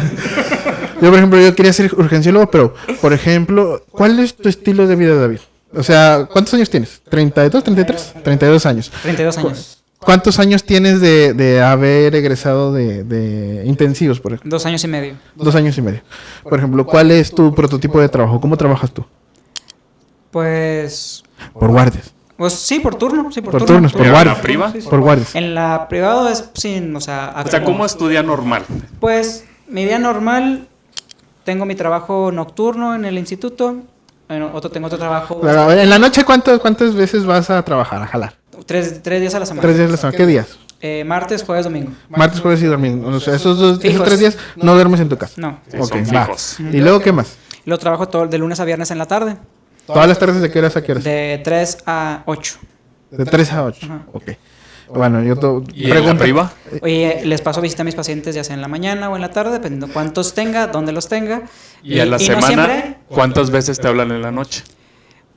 Yo, por ejemplo, yo quería ser urgenciólogo, pero, por ejemplo, ¿cuál es tu estilo de vida, David? O sea, ¿cuántos años tienes? ¿32, 33? 32 años. 32 años. ¿Cuántos años tienes de haber egresado de intensivos, por ejemplo? 2 años y medio. 2 años y medio. Por ejemplo, ¿cuál es tu prototipo de trabajo? ¿Cómo trabajas tú? Pues... Por guardias. Pues sí, por turno. Sí, Por turnos, por guardias. ¿En la priva? Por guardias. En la privada es sin, O sea, ¿cómo estudia normal? Pues mi día normal, tengo mi trabajo nocturno en el instituto, tengo otro trabajo... Claro, en la noche, ¿cuántas veces vas a trabajar, a jalar? 3 días a la semana. 3 días a la semana. ¿Qué días? Martes, jueves, domingo. Martes, jueves y domingo. O sea, esos 3 Fijos. días no duermes en tu casa. No. Sí, Ok, son va. fijos. ¿Y luego qué más? Lo trabajo todo de lunes a viernes en la tarde, ¿Todas las tardes de qué horas a qué horas? de 3 a 8. De 3 a 8. Ajá. Ok. Bueno, yo te ¿Y en la priva? Oye, les paso visita a mis pacientes ya sea en la mañana o en la tarde, dependiendo cuántos tenga, dónde los tenga. ¿Y a la no semana siempre, cuántas veces te hablan en la noche?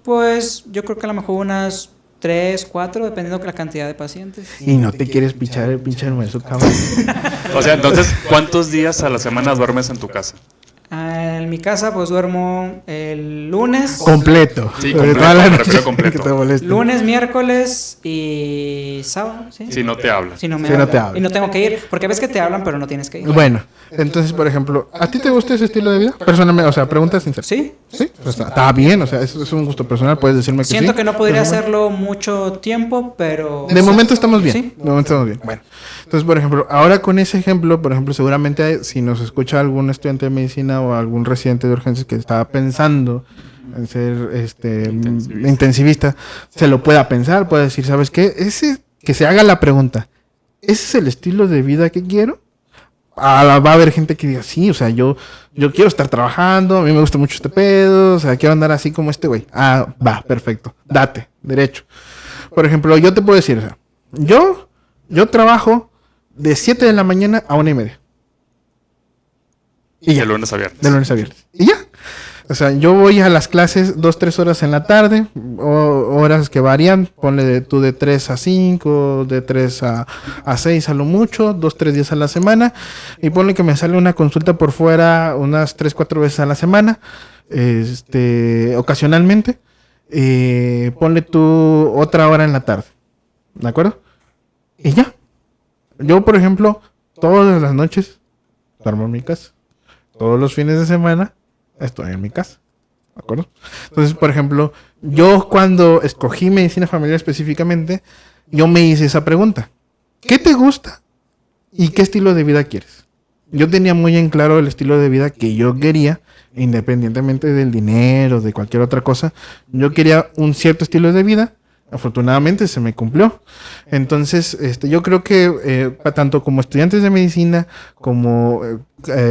pues yo creo que a lo mejor unas 3, 4, dependiendo de la cantidad de pacientes. Y no te quieres pichar el pinche hueso, cabrón. O sea, entonces, ¿cuántos días a la semana duermes en tu casa? En mi casa, pues duermo el lunes. Completo. Sí, Sobre completo, toda la me noche refiero completo. que te moleste. Lunes, miércoles y sábado, ¿sí? Si no te hablan. Si no me Si no hablan. te hablan. Y no tengo que ir, porque ves que te hablan, pero no tienes que ir. Bueno, entonces, por ejemplo, ¿a ti te gusta ese estilo de vida? Personalmente, o sea, pregunta sincera. Sí. Sí, pues está bien, o sea, eso es un gusto personal, puedes decirme que sí. Siento que no podría Pero bueno. hacerlo mucho tiempo, pero... De momento estamos bien. Sí. De momento estamos bien. Bueno, entonces, por ejemplo, ahora con ese ejemplo, por ejemplo, seguramente si nos escucha algún estudiante de medicina o algún residente de urgencias que estaba pensando en ser intensivista, se lo pueda pensar, puede decir, ¿sabes qué? Que se haga la pregunta, ¿ese es el estilo de vida que quiero? Va a haber gente que diga, sí, o sea, yo quiero estar trabajando, a mí me gusta mucho este pedo, o sea, quiero andar así como este güey. Ah, va, perfecto, date, derecho. Por ejemplo, yo te puedo decir, o sea, yo trabajo de 7 de la mañana a 1:30. Y ya, De lunes a viernes. de lunes a viernes. Y ya. O sea, yo voy a las clases 2-3 horas en la tarde, horas que varían, ponle tú de 3 a 5, de 3 a 6 a lo mucho, 2-3 días a la semana, y ponle que me sale una consulta por fuera unas 3-4 veces a la semana, ocasionalmente, ponle tú otra hora en la tarde, ¿de acuerdo? Y ya. Yo, por ejemplo, todas las noches duermo en mi casa. Todos los fines de semana estoy en mi casa. ¿De acuerdo? Entonces, por ejemplo, yo cuando escogí medicina familiar específicamente, yo me hice esa pregunta. ¿Qué te gusta y qué estilo de vida quieres? Yo tenía muy en claro el estilo de vida que yo quería, independientemente del dinero, de cualquier otra cosa. Yo quería un cierto estilo de vida. Afortunadamente se me cumplió. Entonces, yo creo que tanto como estudiantes de medicina, como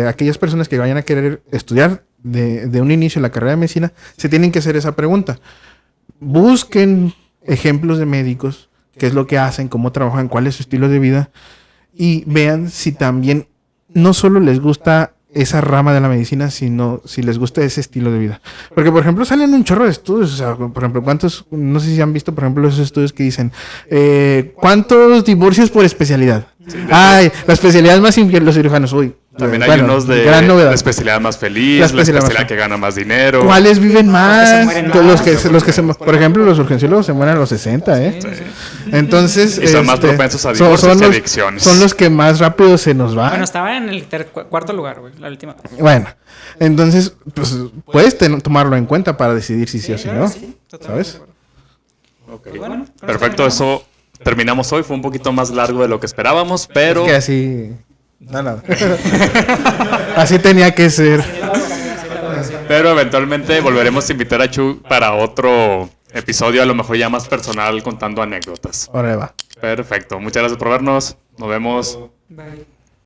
aquellas personas que vayan a querer estudiar de un inicio la carrera de medicina, se tienen que hacer esa pregunta. Busquen ejemplos de médicos, qué es lo que hacen, cómo trabajan, cuál es su estilo de vida, y vean si también no solo les gusta esa rama de la medicina, sino si les gusta ese estilo de vida. Porque, por ejemplo, salen un chorro de estudios. O sea, por ejemplo, no sé si han visto, por ejemplo, esos estudios que dicen, ¿cuántos divorcios por especialidad? Sí, ay, la especialidad más infiel, los cirujanos. Uy, también hay unos de la especialidad más feliz, la especialidad que gana más dinero. ¿Cuáles viven más? Por ejemplo, los urgenciólogos se mueren a los 60, ¿eh? Sí. Entonces, y son más propensos a divorcios y adicciones. Son los que más rápido se nos van. Bueno, estaban en el cuarto lugar, güey, la última. Bueno, entonces, pues, puedes tomarlo en cuenta para decidir si sí o si no. Sí, ¿sabes? Okay. Bueno, perfecto, eso terminamos hoy. Fue un poquito más largo de lo que esperábamos, pero... Es que así... Nada. Así tenía que ser. Pero eventualmente volveremos a invitar a Chu para otro episodio, a lo mejor ya más personal, contando anécdotas. Ahora va. Perfecto. Muchas gracias por vernos. Nos vemos. Bye.